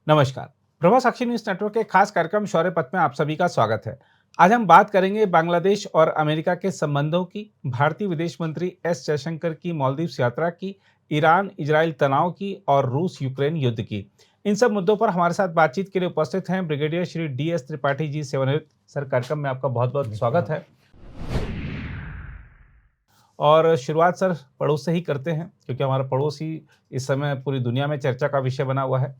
नमस्कार। प्रभा साक्षी news network के खास कार्यक्रम शौर्य पथ में आप सभी का स्वागत है। आज हम बात करेंगे बांग्लादेश और अमेरिका के संबंधों की, भारतीय विदेश मंत्री एस जयशंकर की मालदीव्स यात्रा की, ईरान इजराइल तनाव की और रूस यूक्रेन युद्ध की। इन सब मुद्दों पर हमारे साथ बातचीत के लिए उपस्थित हैं ब्रिगेडियर श्री DS त्रिपाठी जी, सेवानिवृत्त। सर, कार्यक्रम में आपका बहुत बहुत स्वागत है। और शुरुआत सर पड़ोस से ही करते हैं, क्योंकि हमारा पड़ोस ही इस समय पूरी दुनिया में चर्चा का विषय बना हुआ है।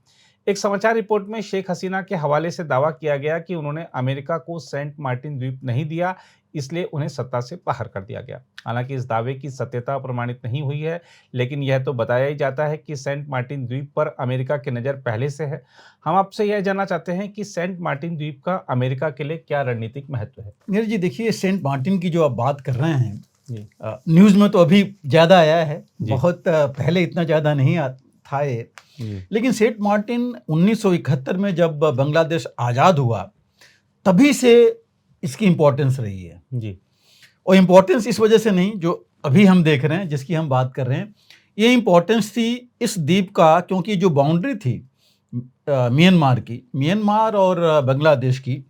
एक समाचार रिपोर्ट में शेख हसीना के हवाले से दावा किया गया कि उन्होंने अमेरिका को सेंट मार्टिन द्वीप नहीं दिया, इसलिए उन्हें सत्ता से बाहर कर दिया गया। हालांकि इस दावे की सत्यता प्रमाणित नहीं हुई है, लेकिन यह तो बताया ही जाता है कि सेंट मार्टिन द्वीप पर अमेरिका की नज़र पहले से है। हम आपसे यह जानना चाहते हैं कि सेंट मार्टिन द्वीप का अमेरिका के लिए क्या रणनीतिक महत्व है? नीरज जी, देखिए, सेंट मार्टिन की जो आप बात कर रहे हैं, जी। न्यूज़ में तो अभी ज़्यादा आया है, जी। बहुत पहले इतना ज़्यादा नहीं था ये। लेकिन सेंट मार्टिन 1971 में जब बांग्लादेश आज़ाद हुआ, तभी से इसकी इम्पोर्टेंस रही है। जी। और इम्पोर्टेंस इस वजह से नहीं, जो अभी हम देख रहे हैं, जिसकी हम बात कर रहे हैं, ये इम्पोर्टेंस थी इस द्वीप का, क्योंकि जो बाउंड्री थी म्यांमार और बांग्लादेश की,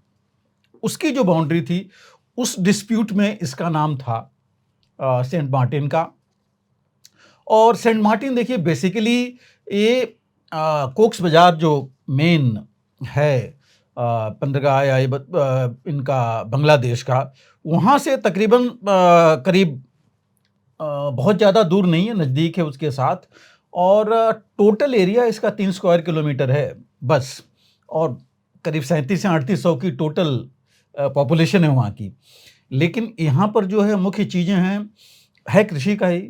उसकी जो बाउंड्री थी, उस डिस्प्यूट में इसका नाम था सेंट मार्टिन का। और सेंट मार्टिन देखिए, बेसिकली ये कोक्स बाजार जो मेन है बंदरगाह या इनका बांग्लादेश का, वहाँ से तकरीबन करीब बहुत ज़्यादा दूर नहीं है, नज़दीक है उसके साथ। और टोटल एरिया इसका 3 स्क्वायर किलोमीटर है बस, और करीब 37 से 3800 की टोटल पॉपुलेशन है वहाँ की। लेकिन यहाँ पर जो है मुख्य चीज़ें हैं, है कृषि का ही,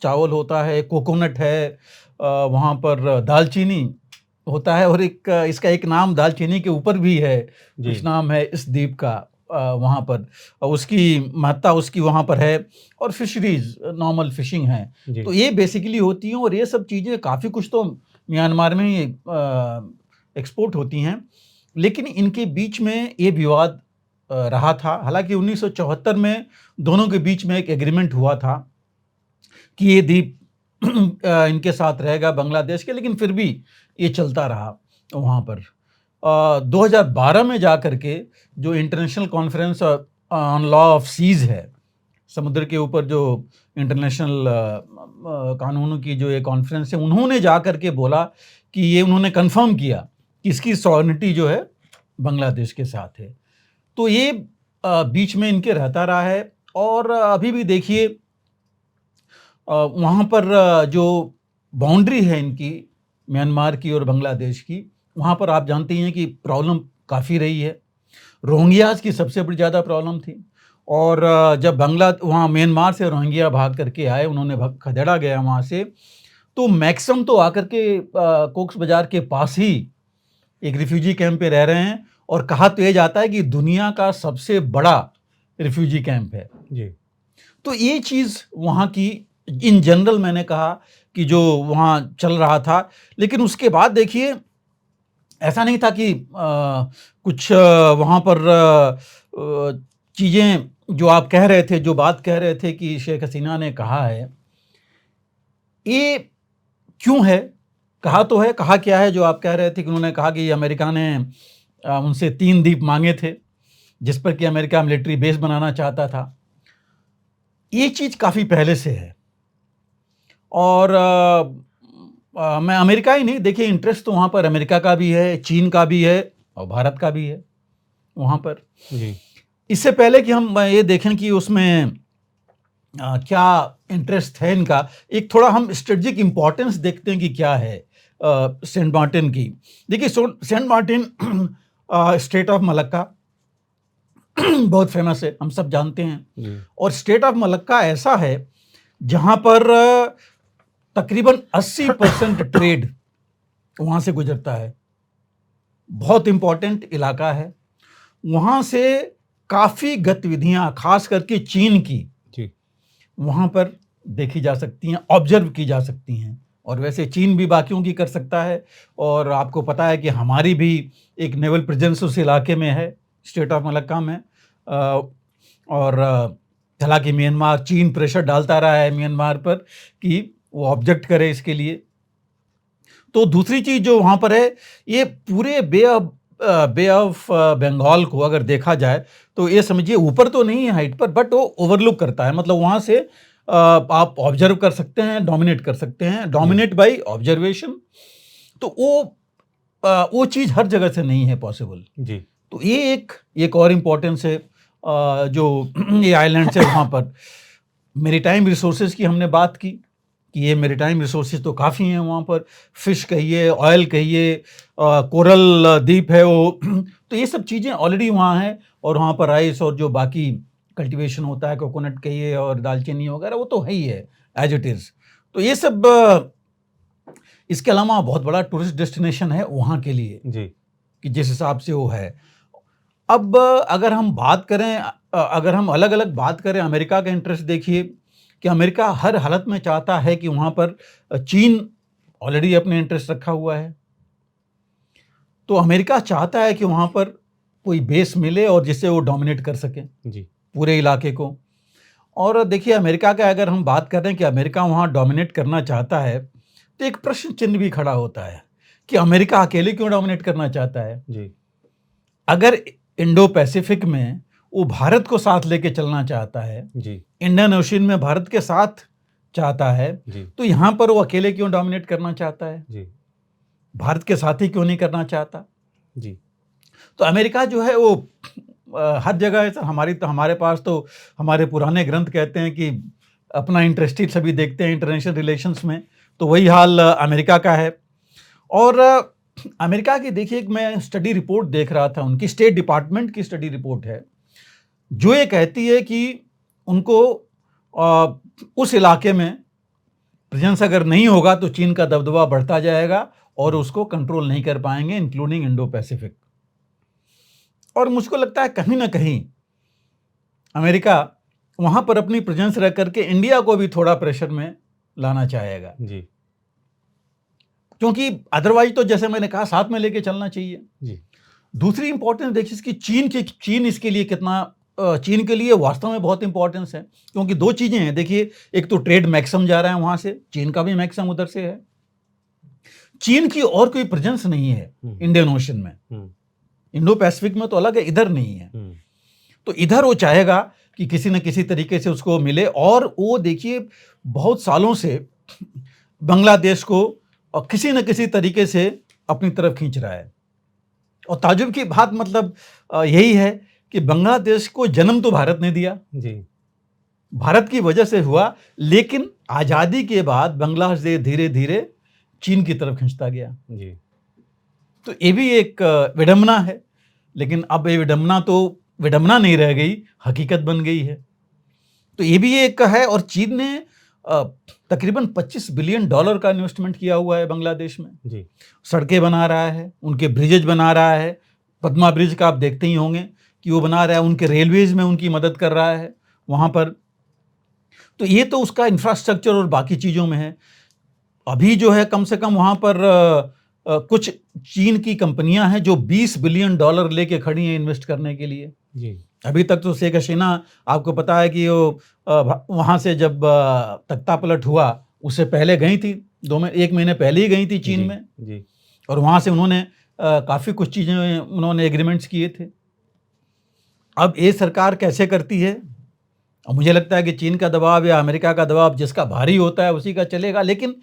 चावल होता है, कोकोनट है, वहाँ पर दालचीनी होता है, और इसका एक नाम दालचीनी के ऊपर भी है, कुछ नाम है इस द्वीप का वहाँ पर, उसकी महत्ता उसकी वहाँ पर है। और फिशरीज, नॉर्मल फिशिंग है, तो ये बेसिकली होती हैं। और ये सब चीज़ें काफ़ी कुछ तो म्यांमार में ही एक्सपोर्ट होती हैं, लेकिन इनके बीच में ये विवाद रहा था। हालांकि 1974 में दोनों के बीच में एक एग्रीमेंट हुआ था कि ये द्वीप इनके साथ रहेगा बांग्लादेश के, लेकिन फिर भी ये चलता रहा वहाँ पर। 2012 में जा कर के जो international conference on law of seas है, समुद्र के ऊपर जो इंटरनेशनल कानूनों की जो ये कॉन्फ्रेंस है, उन्होंने जा कर के बोला कि ये उन्होंने कंफर्म किया कि इसकी सॉवरेनिटी जो है बांग्लादेश के साथ है। तो ये बीच में इनके रहता रहा है। और अभी भी देखिए, वहाँ पर जो बाउंड्री है इनकी, म्यांमार की और बांग्लादेश की, वहाँ पर आप जानते हैं कि प्रॉब्लम काफ़ी रही है। रोहिंग्याज की सबसे बड़ी ज़्यादा प्रॉब्लम थी। और जब वहाँ म्यांमार से रोहिंग्या भाग करके आए, उन्होंने खदेड़ा गया वहाँ से, तो मैक्सिमम तो आकर के कोक्स बाजार के पास ही एक रिफ्यूजी कैंप पे रह रहे हैं। और कहा तो ये जाता है कि दुनिया का सबसे बड़ा रिफ्यूजी कैंप है जी। तो ये चीज़ वहाँ की इन जनरल मैंने कहा कि जो वहाँ चल रहा था। लेकिन उसके बाद देखिए, ऐसा नहीं था कि कुछ वहाँ पर चीज़ें जो आप कह रहे थे, जो बात कह रहे थे कि शेख हसीना ने कहा है, ये क्यों है? कहा तो है, कहा क्या है जो आप कह रहे थे कि उन्होंने कहा कि अमेरिका ने उनसे 3 द्वीप मांगे थे, जिस पर कि अमेरिका मिलिट्री बेस बनाना चाहता था। ये चीज़ काफ़ी पहले से है। और मैं अमेरिका ही नहीं, देखिए, इंटरेस्ट तो वहाँ पर अमेरिका का भी है, चीन का भी है और भारत का भी है वहाँ पर जी। इससे पहले कि हम ये देखें कि उसमें क्या इंटरेस्ट है इनका, एक थोड़ा हम स्ट्रेटजिक इम्पोर्टेंस देखते हैं कि क्या है सेंट मार्टिन की। देखिए, saint Martin strait of Malacca बहुत फेमस है, हम सब जानते हैं। और स्टेट ऑफ मलक्का ऐसा है जहाँ पर तकरीबन 80% ट्रेड वहाँ से गुजरता है। बहुत इम्पोर्टेंट इलाका है। वहाँ से काफ़ी गतिविधियाँ, खास करके चीन की जी, वहाँ पर देखी जा सकती हैं, ऑब्जर्व की जा सकती हैं। और वैसे चीन भी बाकियों की कर सकता है। और आपको पता है कि हमारी भी एक नेवल प्रेजेंस उस इलाके में है, स्टेट ऑफ मलक्का में। और हालांकि म्यांमार, चीन प्रेशर डालता रहा है म्यांमार पर कि वो ऑब्जेक्ट करे इसके लिए। तो दूसरी चीज जो वहां पर है, ये पूरे बे ऑफ बंगाल को अगर देखा जाए तो ये समझिए ऊपर तो नहीं है हाइट पर, बट वो ओवरलुक करता है। मतलब वहां से आप ऑब्जर्व कर सकते हैं, डोमिनेट कर सकते हैं, डोमिनेट बाय ऑब्जर्वेशन। तो वो चीज हर जगह से नहीं है पॉसिबल जी। तो ये एक और इम्पोर्टेंस है जो ये आइलैंड्स है वहाँ पर। मेरीटाइम रिसोर्सेज की हमने बात की कि ये मेरीटाइम रिसोर्सेज तो काफ़ी हैं वहाँ पर, फिश कहिए, ऑयल कहिए, कोरल द्वीप है वो तो ये सब चीज़ें ऑलरेडी वहाँ हैं। और वहाँ पर राइस और जो बाकी कल्टीवेशन होता है, कोकोनट कहिए और दालचीनी वगैरह, वो तो है ही है एज इट इज़। तो ये सब इसके अलावा बहुत बड़ा टूरिस्ट डेस्टिनेशन है वहाँ के लिए जी। कि जिस हिसाब से वो है। अब अगर हम बात करें, अगर हम अलग अलग बात करें, अमेरिका का इंटरेस्ट देखिए कि अमेरिका हर हालत में चाहता है कि वहाँ पर चीन ऑलरेडी अपने इंटरेस्ट रखा हुआ है, तो अमेरिका चाहता है कि वहाँ पर कोई बेस मिले और जिससे वो डोमिनेट कर सके जी। पूरे इलाके को। और देखिए अमेरिका का अगर हम बात कर रहे हैं कि अमेरिका वहाँ डोमिनेट करना चाहता है, तो एक प्रश्न चिन्ह भी खड़ा होता है कि अमेरिका अकेले क्यों डोमिनेट करना चाहता है। जी। अगर इंडो पैसिफिक में वो भारत को साथ लेके चलना चाहता है, जी। इंडियन ओशन में भारत के साथ चाहता है, जी। तो यहाँ पर वो अकेले क्यों डोमिनेट करना चाहता है, जी। भारत के साथ ही क्यों नहीं करना चाहता। जी। तो अमेरिका जो है वो हर जगह है सर। हमारे पास तो हमारे पुराने ग्रंथ कहते हैं कि अपना इंटरेस्ट ही सभी देखते हैं इंटरनेशनल रिलेशंस में, तो वही हाल अमेरिका का है। और अमेरिका की देखिए, मैं स्टडी रिपोर्ट देख रहा था, उनकी स्टेट डिपार्टमेंट की स्टडी रिपोर्ट है जो ये कहती है कि उनको उस इलाके में प्रेजेंस अगर नहीं होगा तो चीन का दबदबा बढ़ता जाएगा और उसको कंट्रोल नहीं कर पाएंगे, इंक्लूडिंग इंडो पैसिफिक। और मुझको लगता है कहीं ना कहीं अमेरिका वहां पर अपनी प्रेजेंस रख करके इंडिया को भी थोड़ा प्रेशर में लाना चाहेगा जी। क्योंकि अदरवाइज तो जैसे मैंने कहा साथ में लेके चलना चाहिए। जी। दूसरी इंपॉर्टेंस देखिए इसकी चीन इसके लिए कितना, चीन के लिए वास्तव में बहुत इंपॉर्टेंस है क्योंकि दो चीजें हैं। देखिए एक तो ट्रेड मैक्सिमम जा रहा है वहां से, चीन का भी मैक्सिमम उधर से है। चीन की और कोई प्रेजेंस नहीं है इंडियन ओशन में, इंडो पैसिफिक में तो अलग है, इधर नहीं है। तो इधर वो चाहेगा कि किसी न किसी तरीके से उसको मिले। और वो देखिए बहुत सालों से बांग्लादेश को और किसी न किसी तरीके से अपनी तरफ खींच रहा है। और ताजुब की बात मतलब यही है कि बांग्लादेश को जन्म तो भारत ने दिया, जी। भारत की वजह से हुआ, लेकिन आज़ादी के बाद बांग्लादेश धीरे धीरे चीन की तरफ खींचता गया। जी। तो ये भी एक विडंबना है, लेकिन अब ये विडंबना तो विडंबना नहीं रह गई, हकीकत बन गई है। तो ये भी एक है। और चीन ने तकरीबन $25 बिलियन का इन्वेस्टमेंट किया हुआ है बांग्लादेश में। जी। सड़कें बना रहा है, उनके ब्रिजेज बना रहा है, पद्मा ब्रिज का आप देखते ही होंगे कि वो बना रहा है, उनके रेलवेज में उनकी मदद कर रहा है वहाँ पर। तो ये तो उसका इंफ्रास्ट्रक्चर और बाकी चीज़ों में है। अभी जो है कम से कम वहाँ पर कुछ चीन की कंपनियां हैं जो $20 बिलियन लेके खड़ी हैं इन्वेस्ट करने के लिए। जी। अभी तक तो शेख हसीना, आपको पता है कि वो वहाँ से जब तख्ता पलट हुआ उससे पहले गई थी, 1 महीने पहले ही गई थी चीन जी। में। जी। और वहाँ से उन्होंने काफ़ी कुछ चीज़ें उन्होंने एग्रीमेंट्स किए थे। अब ये सरकार कैसे करती है, और मुझे लगता है कि चीन का दबाव या अमेरिका का दबाव जिसका भारी होता है उसी का चलेगा, लेकिन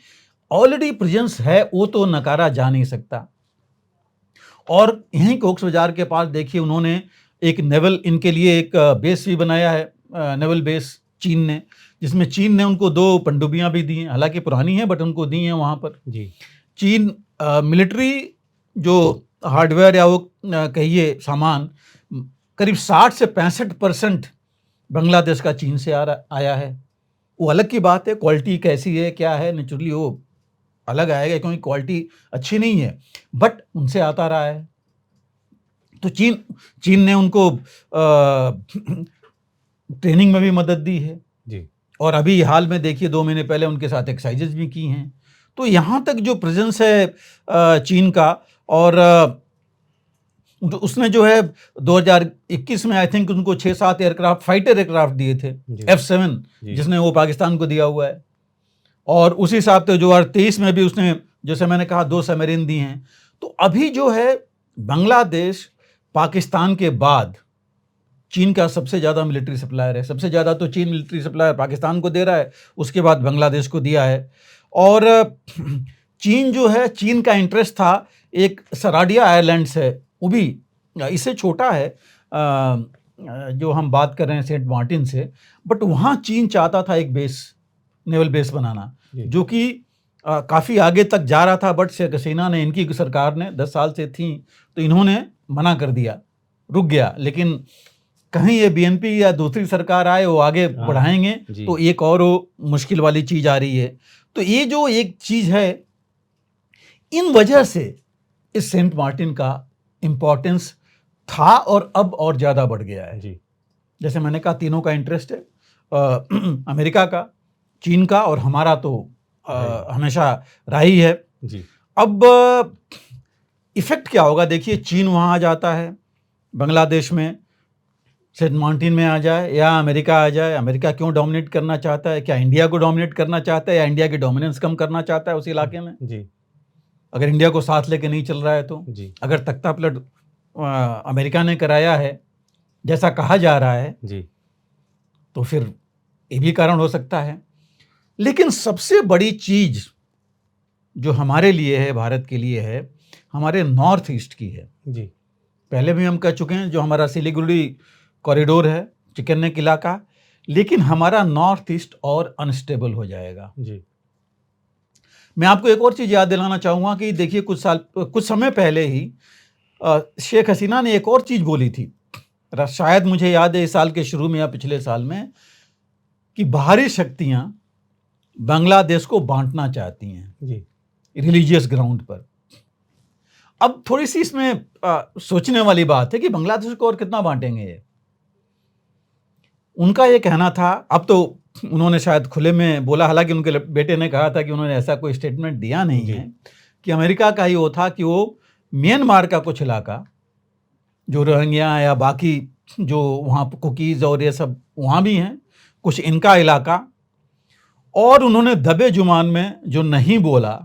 ऑलरेडी प्रेजेंस है वो तो नकारा जा नहीं सकता। और यहीं कोक्स बाजार के पास देखिए उन्होंने एक नेवल, इनके लिए एक बेस भी बनाया है, नेवल बेस चीन ने, जिसमें चीन ने उनको 2 पनडुब्बियां भी दी हैं, हालांकि पुरानी हैं बट उनको दी हैं वहाँ पर। जी। चीन मिलिट्री जो हार्डवेयर या वो कहिए सामान, करीब 60 से 65% बांग्लादेश का चीन से आया है। वो अलग की बात है, क्वालिटी कैसी है क्या है, नेचुरली वो अलग आएगा क्योंकि क्वालिटी अच्छी नहीं है, बट उनसे आता रहा है। तो चीन ने उनको ट्रेनिंग में भी मदद दी है। जी। और अभी हाल में देखिए 2 महीने पहले उनके साथ एक्सरसाइजेज भी की हैं। तो यहाँ तक जो प्रेजेंस है चीन का, और उसने जो है 2021 में आई थिंक उनको 6-7 एयरक्राफ्ट, फाइटर एयरक्राफ्ट दिए थे, F-7, जिसने वो पाकिस्तान को दिया हुआ है। और उसी हिसाब से 2023 में भी उसने जैसे मैंने कहा 2 सबमरीन दी हैं। तो अभी जो है बांग्लादेश पाकिस्तान के बाद चीन का सबसे ज़्यादा मिलिट्री सप्लायर है। सबसे ज़्यादा तो चीन मिलिट्री सप्लायर पाकिस्तान को दे रहा है, उसके बाद बांग्लादेश को दिया है। और चीन जो है, चीन का इंटरेस्ट था एक सराडिया आइलैंड्स है, वो भी इससे छोटा है जो हम बात कर रहे हैं सेंट मार्टिन से, बट वहाँ चीन चाहता था एक बेस, नेवल बेस बनाना, जो कि काफ़ी आगे तक जा रहा था। बट शेख हसीना ने, इनकी सरकार ने 10 साल से थी, तो इन्होंने मना कर दिया, रुक गया। लेकिन कहीं ये बीएनपी या दूसरी सरकार आए, वो आगे बढ़ाएंगे, तो एक और वो मुश्किल वाली चीज़ आ रही है। तो ये जो एक चीज़ है, इन वजह से इस सेंट मार्टिन का इम्पोर्टेंस था और अब और ज़्यादा बढ़ गया है। जी, जैसे मैंने कहा, तीनों का इंटरेस्ट है, अमेरिका का, चीन का और हमारा तो हमेशा रहा ही है। जी, अब इफेक्ट क्या होगा? देखिए, चीन वहाँ आ जाता है, बांग्लादेश में सेंट मार्टिन में आ जाए, या अमेरिका आ जाए। अमेरिका क्यों डोमिनेट करना चाहता है? क्या इंडिया को डोमिनेट करना चाहता है, या इंडिया की डोमिनेंस कम करना चाहता है उस इलाके में? जी, अगर इंडिया को साथ लेके नहीं चल रहा है तो जी, अगर तख्ता पलट अमेरिका ने कराया है जैसा कहा जा रहा है जी, तो फिर ये भी कारण हो सकता है। लेकिन सबसे बड़ी चीज जो हमारे लिए है, भारत के लिए है, हमारे नॉर्थ ईस्ट की है। जी, पहले भी हम कह चुके हैं, जो हमारा सिलीगुड़ी कॉरिडोर है, चिकन नेक इलाका, लेकिन हमारा नॉर्थ ईस्ट और अनस्टेबल हो जाएगा। जी, मैं आपको एक और चीज़ याद दिलाना चाहूँगा कि देखिए, कुछ समय पहले ही शेख हसीना ने एक और चीज़ बोली थी, शायद मुझे याद है इस साल के शुरू में या पिछले साल में, कि बाहरी शक्तियाँ बांग्लादेश को बांटना चाहती हैं जी, रिलीजियस ग्राउंड पर। अब थोड़ी सी इसमें सोचने वाली बात है कि बांग्लादेश को और कितना बांटेंगे ये। उनका ये कहना था, अब तो उन्होंने शायद खुले में बोला, हालांकि उनके बेटे ने कहा था कि उन्होंने ऐसा कोई स्टेटमेंट दिया नहीं है, कि अमेरिका का ही वो था कि वो म्यांमार का कुछ इलाका, जो रोहिंग्या या बाकी जो वहाँ कुकीज़ और ये सब वहाँ भी हैं, कुछ इनका इलाका, और उन्होंने दबे जुबान में जो नहीं बोला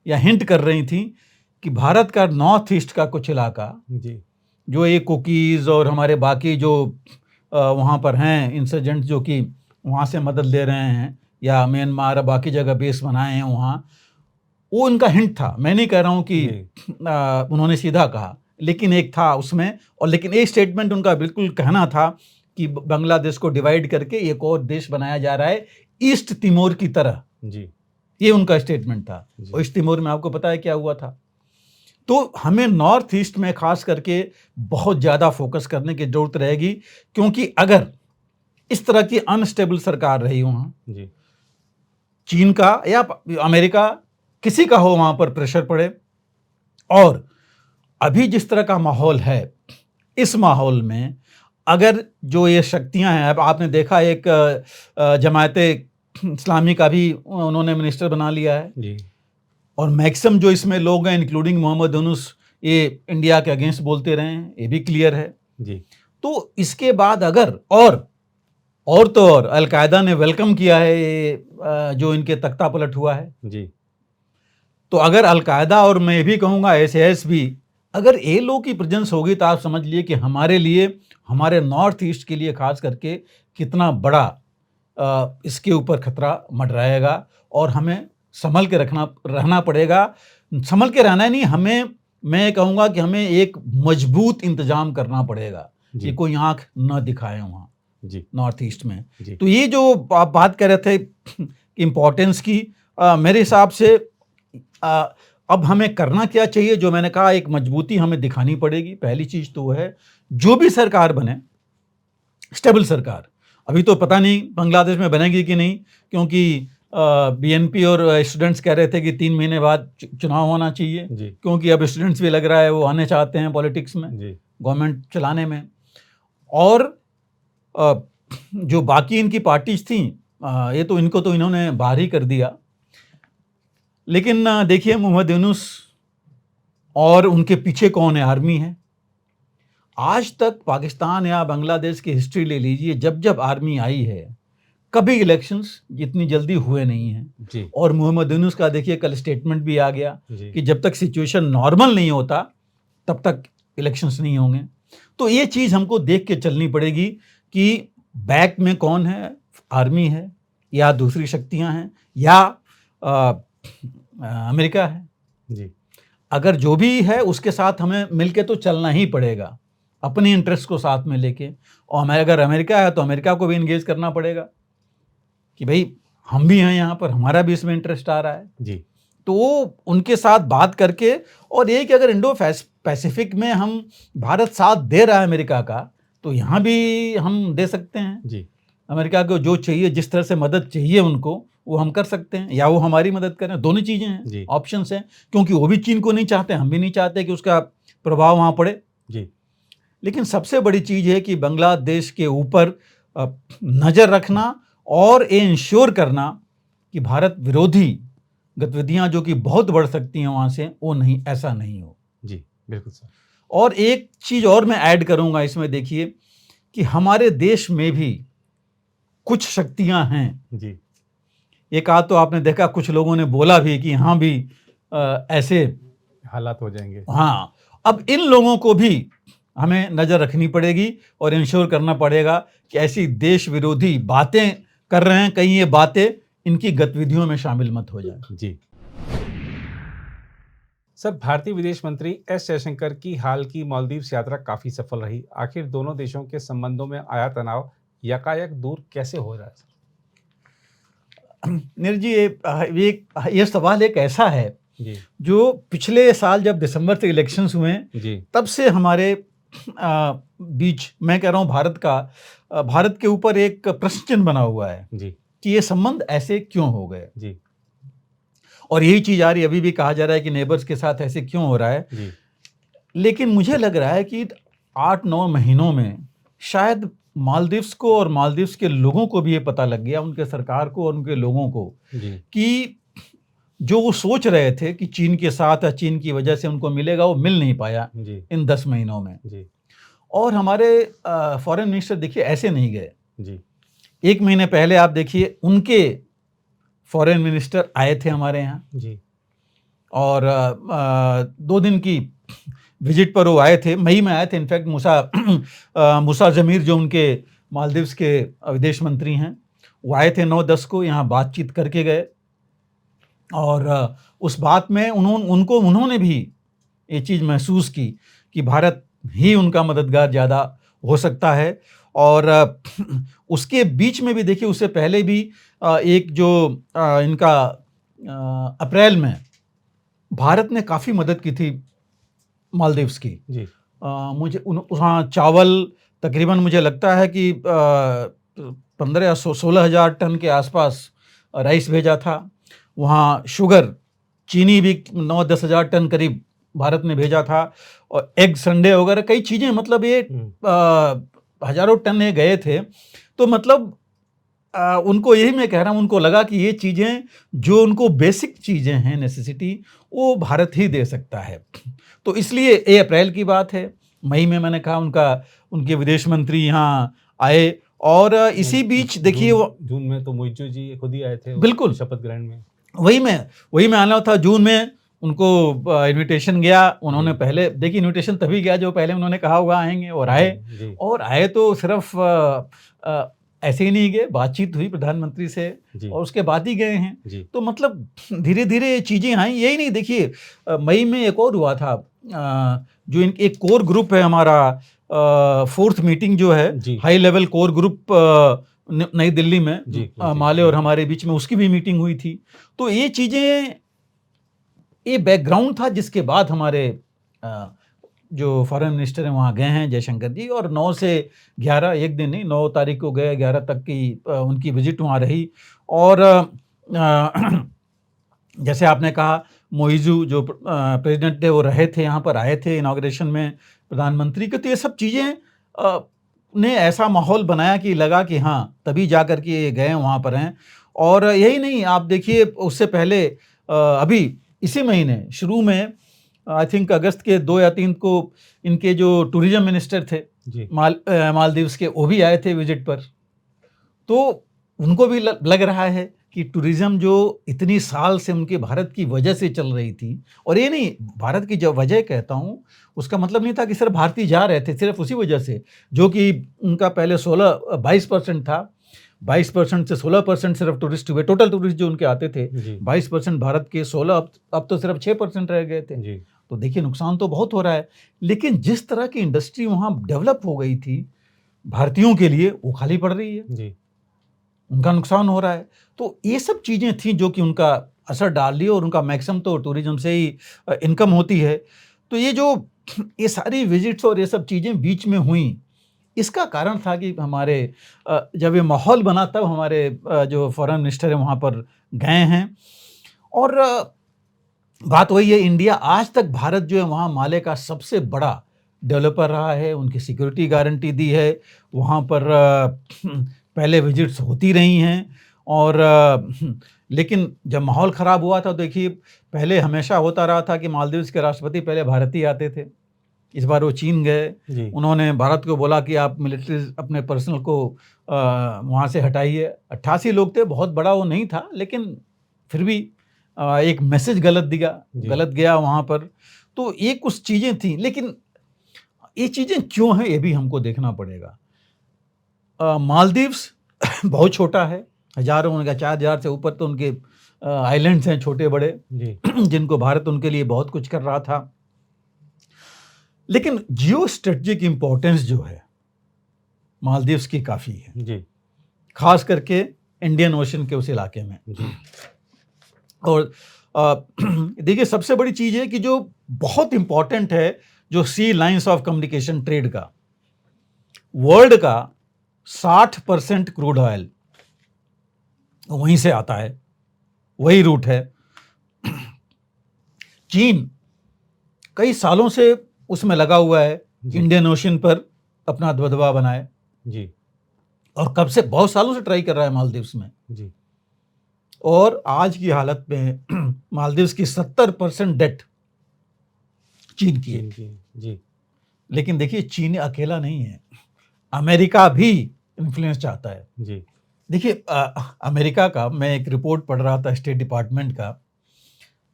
या हिंट कर रही थी कि भारत का नॉर्थ ईस्ट का कुछ इलाका जी, जो ये कुकीज़ और हमारे बाकी जो वहाँ पर हैं इंसर्जेंट्स, जो कि वहाँ से मदद ले रहे हैं या म्यांमार और बाकी जगह बेस बनाए हैं वहाँ, वो उनका हिंट था। मैं नहीं कह रहा हूँ कि उन्होंने सीधा कहा, लेकिन एक था उसमें। और लेकिन एक स्टेटमेंट उनका बिल्कुल कहना था कि बांग्लादेश को डिवाइड करके एक और देश बनाया जा रहा है, ईस्ट तिमोर की तरह जी, ये उनका स्टेटमेंट था। और ईस्ट तिमोर में आपको पता है क्या हुआ था। तो हमें नॉर्थ ईस्ट में खास करके बहुत ज़्यादा फोकस करने की जरूरत रहेगी, क्योंकि अगर इस तरह की अनस्टेबल सरकार रही वहाँ जी, चीन का या अमेरिका किसी का हो, वहाँ पर प्रेशर पड़े, और अभी जिस तरह का माहौल है, इस माहौल में अगर जो ये शक्तियाँ हैं, अब आपने देखा एक जमायते इस्लामी का भी उन्होंने मिनिस्टर बना लिया है जी, और मैक्सिमम जो इसमें लोग हैं इंक्लूडिंग मोहम्मद यूनुस, ये इंडिया के अगेंस्ट बोलते रहे हैं, ये भी क्लियर है जी। तो इसके बाद अगर और अलकायदा ने वेलकम किया है ये जो इनके तख्ता पलट हुआ है जी, तो अगर अलकायदा और मैं भी कहूँगा SAS भी, अगर ये लोग की प्रेजेंस होगी, तो आप समझ लिए कि हमारे लिए, हमारे नॉर्थ ईस्ट के लिए खास करके कितना बड़ा इसके ऊपर खतरा मंडराएगा, और हमें संभल के रहना पड़ेगा। संभल के रहना ही नहीं, हमें, मैं कहूँगा कि हमें एक मजबूत इंतजाम करना पड़ेगा कि कोई आंख न दिखाए वहाँ जी, नॉर्थ ईस्ट में। तो ये जो आप बात कर रहे थे इम्पोर्टेंस की, मेरे हिसाब से अब हमें करना क्या चाहिए, जो मैंने कहा, एक मजबूती हमें दिखानी पड़ेगी। पहली चीज़ तो है, जो भी सरकार बने, स्टेबल सरकार। अभी तो पता नहीं बांग्लादेश में बनेगी कि नहीं, क्योंकि BNP और स्टूडेंट्स कह रहे थे कि 3 महीने बाद चुनाव होना चाहिए, क्योंकि अब स्टूडेंट्स भी लग रहा है वो आने चाहते हैं पॉलिटिक्स में, गवर्नमेंट चलाने में। और जो बाकी इनकी पार्टीज थी, ये तो इनको तो इन्होंने बाहर ही कर दिया। लेकिन देखिए, मोहम्मद यूनुस और उनके पीछे कौन है, आर्मी है। आज तक पाकिस्तान या बांग्लादेश की हिस्ट्री ले लीजिए, जब जब आर्मी आई है, कभी इलेक्शंस इतनी जल्दी हुए नहीं हैं। जी और मोहम्मद यूनुस का देखिए कल स्टेटमेंट भी आ गया जी कि जब तक सिचुएशन नॉर्मल नहीं होता तब तक इलेक्शंस नहीं होंगे। तो ये चीज़ हमको देख के चलनी पड़ेगी कि बैक में कौन है, आर्मी है या दूसरी शक्तियां हैं या अमेरिका है। जी अगर जो भी है उसके साथ हमें मिलके तो चलना ही पड़ेगा, अपने इंटरेस्ट को साथ में लेके। और हमें अगर अमेरिका है तो अमेरिका को भी इंगेज करना पड़ेगा कि भाई हम भी हैं यहाँ पर, हमारा भी इसमें इंटरेस्ट आ रहा है। जी तो उनके साथ बात करके, और ये कि अगर इंडो पैसिफिक में हम भारत साथ दे रहा है अमेरिका का, तो यहाँ भी हम दे सकते हैं। जी अमेरिका को जो चाहिए, जिस तरह से मदद चाहिए उनको, वो हम कर सकते हैं, या वो हमारी मदद करें। दोनों चीज़ें जी। हैं, ऑप्शंस हैं, क्योंकि वो भी चीन को नहीं चाहते, हम भी नहीं चाहते कि उसका प्रभाव वहाँ पड़े। जी लेकिन सबसे बड़ी चीज़ है कि बांग्लादेश के ऊपर नज़र रखना और ये इंश्योर करना कि भारत विरोधी गतिविधियां जो कि बहुत बढ़ सकती हैं वहाँ से, वो नहीं, ऐसा नहीं हो। जी बिल्कुल सर। और एक चीज़ और मैं ऐड करूँगा इसमें, देखिए कि हमारे देश में भी कुछ शक्तियां हैं। जी एक आध तो आपने देखा, कुछ लोगों ने बोला भी कि यहाँ भी ऐसे हालात हो जाएंगे। हाँ, अब इन लोगों को भी हमें नज़र रखनी पड़ेगी और इंश्योर करना पड़ेगा कि ऐसी देश विरोधी बातें कर रहे हैं, कहीं ये बातें इनकी गतिविधियों में शामिल मत हो जाए। जी सर, भारतीय विदेश मंत्री एस जयशंकर की हाल की मालदीव्स यात्रा काफी सफल रही। आखिर दोनों देशों के संबंधों में आया तनाव यकायक दूर कैसे हो रहा है सर? नीरज जी, ये सवाल एक ऐसा है जी जो पिछले साल जब दिसंबर से इलेक्शंस हुए, जी तब से हमारे बीच, मैं कह रहा हूँ भारत के ऊपर एक प्रश्न चिन्ह बना हुआ है जी कि ये संबंध ऐसे क्यों हो गए। जी और यही चीज़ आ रही, अभी भी कहा जा रहा है कि नेबर्स के साथ ऐसे क्यों हो रहा है। जी लेकिन मुझे लग रहा है कि 8-9 महीनों में शायद मालदीव्स को और मालदीव्स के लोगों को भी ये पता लग गया, उनके सरकार को और उनके लोगों को, जी कि जो वो सोच रहे थे कि चीन के साथ या चीन की वजह से उनको मिलेगा, वो मिल नहीं पाया जी इन 10 महीनों में। जी और हमारे फॉरेन मिनिस्टर देखिए ऐसे नहीं गए। जी 1 महीने पहले आप देखिए उनके फॉरेन मिनिस्टर आए थे हमारे यहाँ, जी और 2 दिन की विजिट पर वो आए थे, मई में आए थे। इनफैक्ट मूसा जमीर जो उनके मालदीव्स के विदेश मंत्री हैं, वो आए थे 9-10 को, यहाँ बातचीत करके गए। और उस बात में उन्होंने भी ये चीज़ महसूस की कि भारत ही उनका मददगार ज़्यादा हो सकता है। और उसके बीच में भी देखिए, उससे पहले भी एक जो इनका अप्रैल में भारत ने काफ़ी मदद की थी मालदीव्स की। जी मुझे वहाँ चावल तकरीबन, मुझे लगता है कि 15 या 16 हज़ार टन के आसपास राइस भेजा था। वहाँ शुगर, चीनी भी 9-10 हज़ार टन करीब भारत ने भेजा था, और एग संडे वगैरह कई चीज़ें, मतलब ये हज़ारों टन ये गए थे। तो मतलब उनको, यही मैं कह रहा हूँ, उनको लगा कि ये चीज़ें जो उनको बेसिक चीज़ें हैं, नेसेसिटी, वो भारत ही दे सकता है। तो इसलिए ये अप्रैल की बात है। मई में मैंने कहा उनके विदेश मंत्री यहाँ आए, और इसी बीच देखिए जून में तो मोइजू जी खुद ही आए थे, बिल्कुल शपथ ग्रहण में। वही में आना था। जून में उनको इनविटेशन गया। उन्होंने पहले, देखिए इनविटेशन तभी गया जो पहले उन्होंने कहा हुआ आएंगे, और आए। और आए तो सिर्फ ऐसे ही नहीं गए, बातचीत हुई प्रधानमंत्री से, और उसके बाद ही गए हैं। तो मतलब धीरे धीरे चीज़ें आई। यही नहीं, देखिए मई में एक और हुआ था, जो एक कोर ग्रुप है हमारा, 4th मीटिंग जो है, हाई लेवल कोर ग्रुप नई दिल्ली में, माले और हमारे बीच में, उसकी भी मीटिंग हुई थी। तो ये चीज़ें, ये बैकग्राउंड था, जिसके बाद हमारे जो फॉरेन मिनिस्टर हैं वहाँ गए हैं, जयशंकर जी, और 9 से 11, एक दिन नहीं, 9 तारीख को गए, 11 तक की उनकी विजिट वहाँ रही। और जैसे आपने कहा, मोइजू जो प्रेसिडेंट थे, वो रहे थे, यहाँ पर आए थे इनॉग्रेशन में प्रधानमंत्री के। तो ये सब चीज़ें ने ऐसा माहौल बनाया कि लगा कि हाँ, तभी जा कर के गए वहाँ पर हैं। और यही नहीं, आप देखिए उससे पहले अभी इसी महीने शुरू में, आई थिंक अगस्त के 2 या 3 को, इनके जो टूरिज्म मिनिस्टर थे मालदीव्स के, वो भी आए थे विजिट पर। तो उनको भी लग रहा है कि टूरिज्म जो इतनी साल से उनके भारत की वजह से चल रही थी, और ये नहीं, भारत की जो वजह कहता हूँ उसका मतलब नहीं था कि सिर्फ भारतीय जा रहे थे सिर्फ उसी वजह से, जो कि उनका पहले 22% था, 22% से 16% सिर्फ टूरिस्ट हुए, टोटल टूरिस्ट जो उनके आते थे 22% भारत के, 16 अब तो सिर्फ 6% रह गए थे। तो देखिए नुकसान तो बहुत हो रहा है, लेकिन जिस तरह की इंडस्ट्री वहाँ डेवलप हो गई थी भारतीयों के लिए, वो खाली पड़ रही है, उनका नुकसान हो रहा है। तो ये सब चीज़ें थी जो कि उनका असर डाल रही है, और उनका मैक्सिमम तो टूरिज्म से ही इनकम होती है। तो ये सारी विजिट्स और ये सब चीज़ें बीच में हुई, इसका कारण था कि हमारे जब ये माहौल बना तब हमारे जो फॉरेन मिनिस्टर हैं वहाँ पर गए हैं। और बात वही है, इंडिया आज तक भारत जो है वहाँ माले का सबसे बड़ा डेवलपर रहा है, उनकी सिक्योरिटी गारंटी दी है, वहाँ पर पहले विजिट्स होती रही हैं। और लेकिन जब माहौल ख़राब हुआ था, देखिए पहले हमेशा होता रहा था कि मालदीव्स के राष्ट्रपति पहले भारत ही आते थे, इस बार वो चीन गए, उन्होंने भारत को बोला कि आप मिलिट्री अपने पर्सनल को वहाँ से हटाइए। 88 लोग थे, बहुत बड़ा वो नहीं था, लेकिन फिर भी एक मैसेज गलत गया वहाँ पर। तो ये कुछ चीज़ें थी, लेकिन ये चीज़ें क्यों हैं ये भी हमको देखना पड़ेगा। मालदीव्स बहुत छोटा है, हज़ारों 4,000 से ऊपर तो उनके आइलैंड्स हैं छोटे बड़े, जिनको भारत उनके लिए बहुत कुछ कर रहा था। लेकिन जियो स्ट्रेटजिक इम्पोर्टेंस जो है मालदीव्स की काफ़ी है, खास करके इंडियन ओशन के उस इलाके में। और देखिए सबसे बड़ी चीज़ है कि जो बहुत इम्पॉर्टेंट है, जो सी लाइंस ऑफ कम्युनिकेशन ट्रेड का, वर्ल्ड का 60% क्रूड ऑयल वहीं से आता है, वही रूट है। चीन कई सालों से उसमें लगा हुआ है, इंडियन ओशन पर अपना दबदबा बनाए, और कब से, बहुत सालों से ट्राई कर रहा है मालदीव्स में। और आज की हालत में मालदीव्स की 70% डेट चीन की है। लेकिन देखिए चीन अकेला नहीं है, अमेरिका भी इन्फ्लुएंस चाहता है। देखिए अमेरिका का, मैं एक रिपोर्ट पढ़ रहा था स्टेट डिपार्टमेंट का,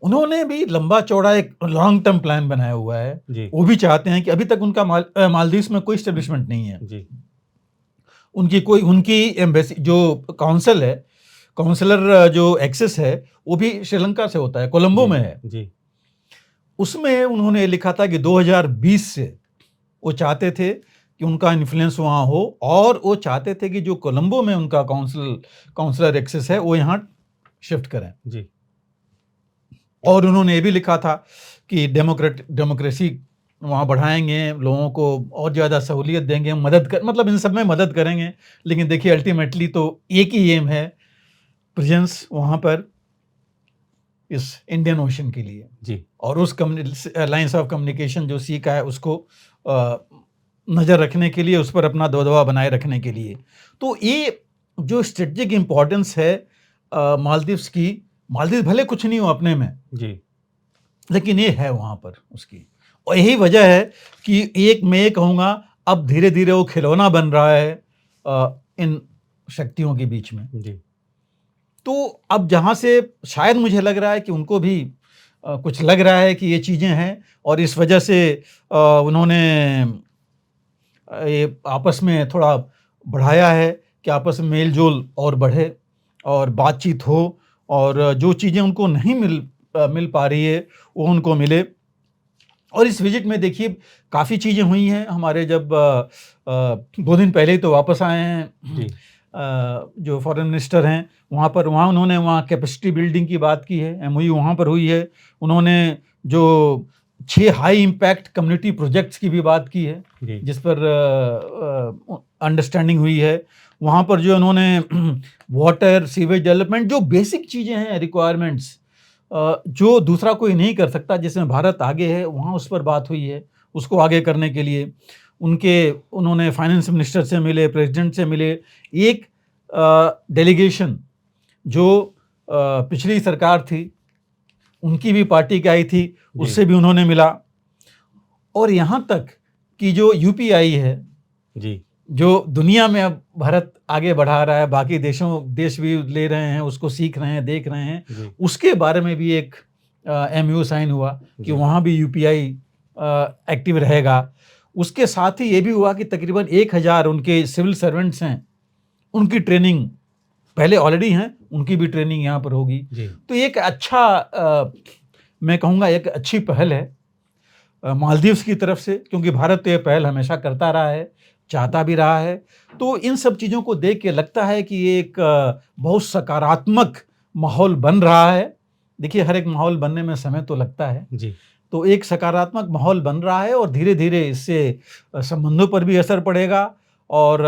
उन्होंने भी लंबा चौड़ा एक लॉन्ग टर्म प्लान बनाया हुआ है। वो भी चाहते हैं कि अभी तक उनका मालदीव्स में कोई एस्टेब्लिशमेंट नहीं है, उनकी एम्बेसी जो काउंसिल है, काउंसलर जो एक्सेस है, वो भी श्रीलंका से होता है, कोलंबो में है। उसमें उन्होंने लिखा था कि 2020 से वो चाहते थे कि उनका इन्फ्लुएंस वहाँ हो, और वो चाहते थे कि जो कोलंबो में उनका काउंसलर एक्सेस है वो यहाँ शिफ्ट करें। और उन्होंने ये भी लिखा था कि डेमोक्रेसी वहाँ बढ़ाएंगे, लोगों को और ज़्यादा सहूलियत देंगे, मतलब इन सब में मदद करेंगे। लेकिन देखिए अल्टीमेटली तो एक ही एम है, प्रेजेंस वहाँ पर इस इंडियन ओशन के लिए, और उस लाइंस ऑफ कम्युनिकेशन जो सी का है उसको नज़र रखने के लिए, उस पर अपना दबदबा बनाए रखने के लिए। तो ये जो स्ट्रेटजिक इम्पोर्टेंस है मालदीव्स की, मालदीव भले कुछ नहीं हो अपने में, लेकिन ये है वहाँ पर उसकी, और यही वजह है कि मैं ये कहूँगा अब धीरे धीरे वो खिलौना बन रहा है इन शक्तियों के बीच में। तो अब जहाँ से शायद मुझे लग रहा है कि उनको भी कुछ लग रहा है कि ये चीज़ें हैं, और इस वजह से उन्होंने ये आपस में थोड़ा बढ़ाया है कि आपस में मेल जोल और बढ़े और बातचीत हो, और जो चीज़ें उनको नहीं मिल पा रही है वो उनको मिले। और इस विजिट में देखिए काफ़ी चीज़ें हुई हैं। हमारे जब 2 दिन पहले ही तो वापस आए हैं जो फॉरेन मिनिस्टर हैं वहाँ उन्होंने कैपेसिटी बिल्डिंग की बात की है, MOU वहाँ पर हुई है। उन्होंने जो 6 हाई इम्पैक्ट कम्युनिटी प्रोजेक्ट्स की भी बात की है, जिस पर अंडरस्टैंडिंग हुई है। वहाँ पर जो उन्होंने वाटर सीवेज डेवलपमेंट, जो बेसिक चीज़ें हैं, रिक्वायरमेंट्स जो दूसरा कोई नहीं कर सकता, जिसमें भारत आगे है, वहाँ उस पर बात हुई है, उसको आगे करने के लिए। उन्होंने फाइनेंस मिनिस्टर से मिले, प्रेसिडेंट से मिले, एक डेलीगेशन जो पिछली सरकार थी उनकी भी पार्टी की आई थी, उससे भी उन्होंने मिला। और यहाँ तक कि जो UPI है जो दुनिया में अब भारत आगे बढ़ा रहा है, बाकी देश भी ले रहे हैं, उसको सीख रहे हैं, देख रहे हैं, जी उसके बारे में भी एक MOU साइन हुआ कि जी वहाँ भी UPI एक्टिव रहेगा। उसके साथ ही ये भी हुआ कि तकरीबन 1000 उनके सिविल सर्वेंट्स हैं, उनकी ट्रेनिंग पहले ऑलरेडी हैं, उनकी भी ट्रेनिंग यहाँ पर होगी। जी तो एक अच्छा मैं कहूँगा एक अच्छी पहल है मालदीव्स की तरफ से, क्योंकि भारत तो ये पहल हमेशा करता रहा है, चाहता भी रहा है। तो इन सब चीज़ों को देख के लगता है कि ये एक बहुत सकारात्मक माहौल बन रहा है। देखिए, हर एक माहौल बनने में समय तो लगता है, जी तो एक सकारात्मक माहौल बन रहा है और धीरे धीरे इससे संबंधों पर भी असर पड़ेगा। और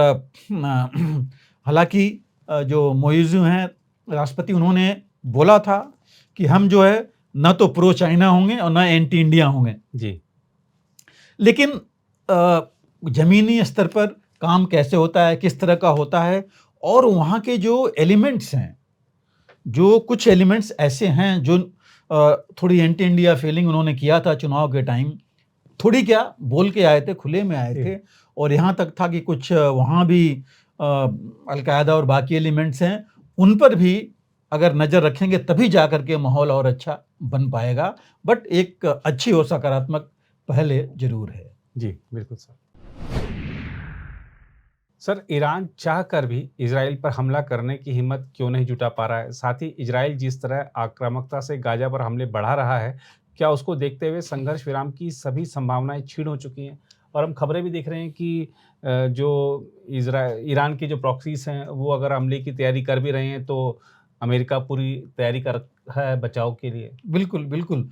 हालांकि जो मोइज़ू हैं राष्ट्रपति, उन्होंने बोला था कि हम जो है न तो प्रो चाइना होंगे और न एंटी इंडिया होंगे, जी लेकिन जमीनी स्तर पर काम कैसे होता है, किस तरह का होता है, और वहाँ के जो एलिमेंट्स हैं, जो कुछ एलिमेंट्स ऐसे हैं जो थोड़ी एंटी इंडिया फीलिंग उन्होंने किया था चुनाव के टाइम, थोड़ी क्या बोल के आए थे, खुले में आए थे, और यहाँ तक था कि कुछ वहाँ भी अलकायदा और बाकी एलिमेंट्स हैं, उन पर भी अगर नज़र रखेंगे तभी जा कर के माहौल और अच्छा बन पाएगा। बट एक अच्छी और सकारात्मक पहल जरूर है। जी बिल्कुल सर। सर, ईरान चाह कर भी इजराइल पर हमला करने की हिम्मत क्यों नहीं जुटा पा रहा है? साथ ही इजराइल जिस तरह आक्रामकता से गाजा पर हमले बढ़ा रहा है, क्या उसको देखते हुए संघर्ष विराम की सभी संभावनाएं छीन हो चुकी हैं? और हम खबरें भी देख रहे हैं कि जो ईरान के जो प्रॉक्सीज हैं, वो अगर हमले की तैयारी कर भी रहे हैं, तो अमेरिका पूरी तैयारी कर है बचाव के लिए। बिल्कुल बिल्कुल।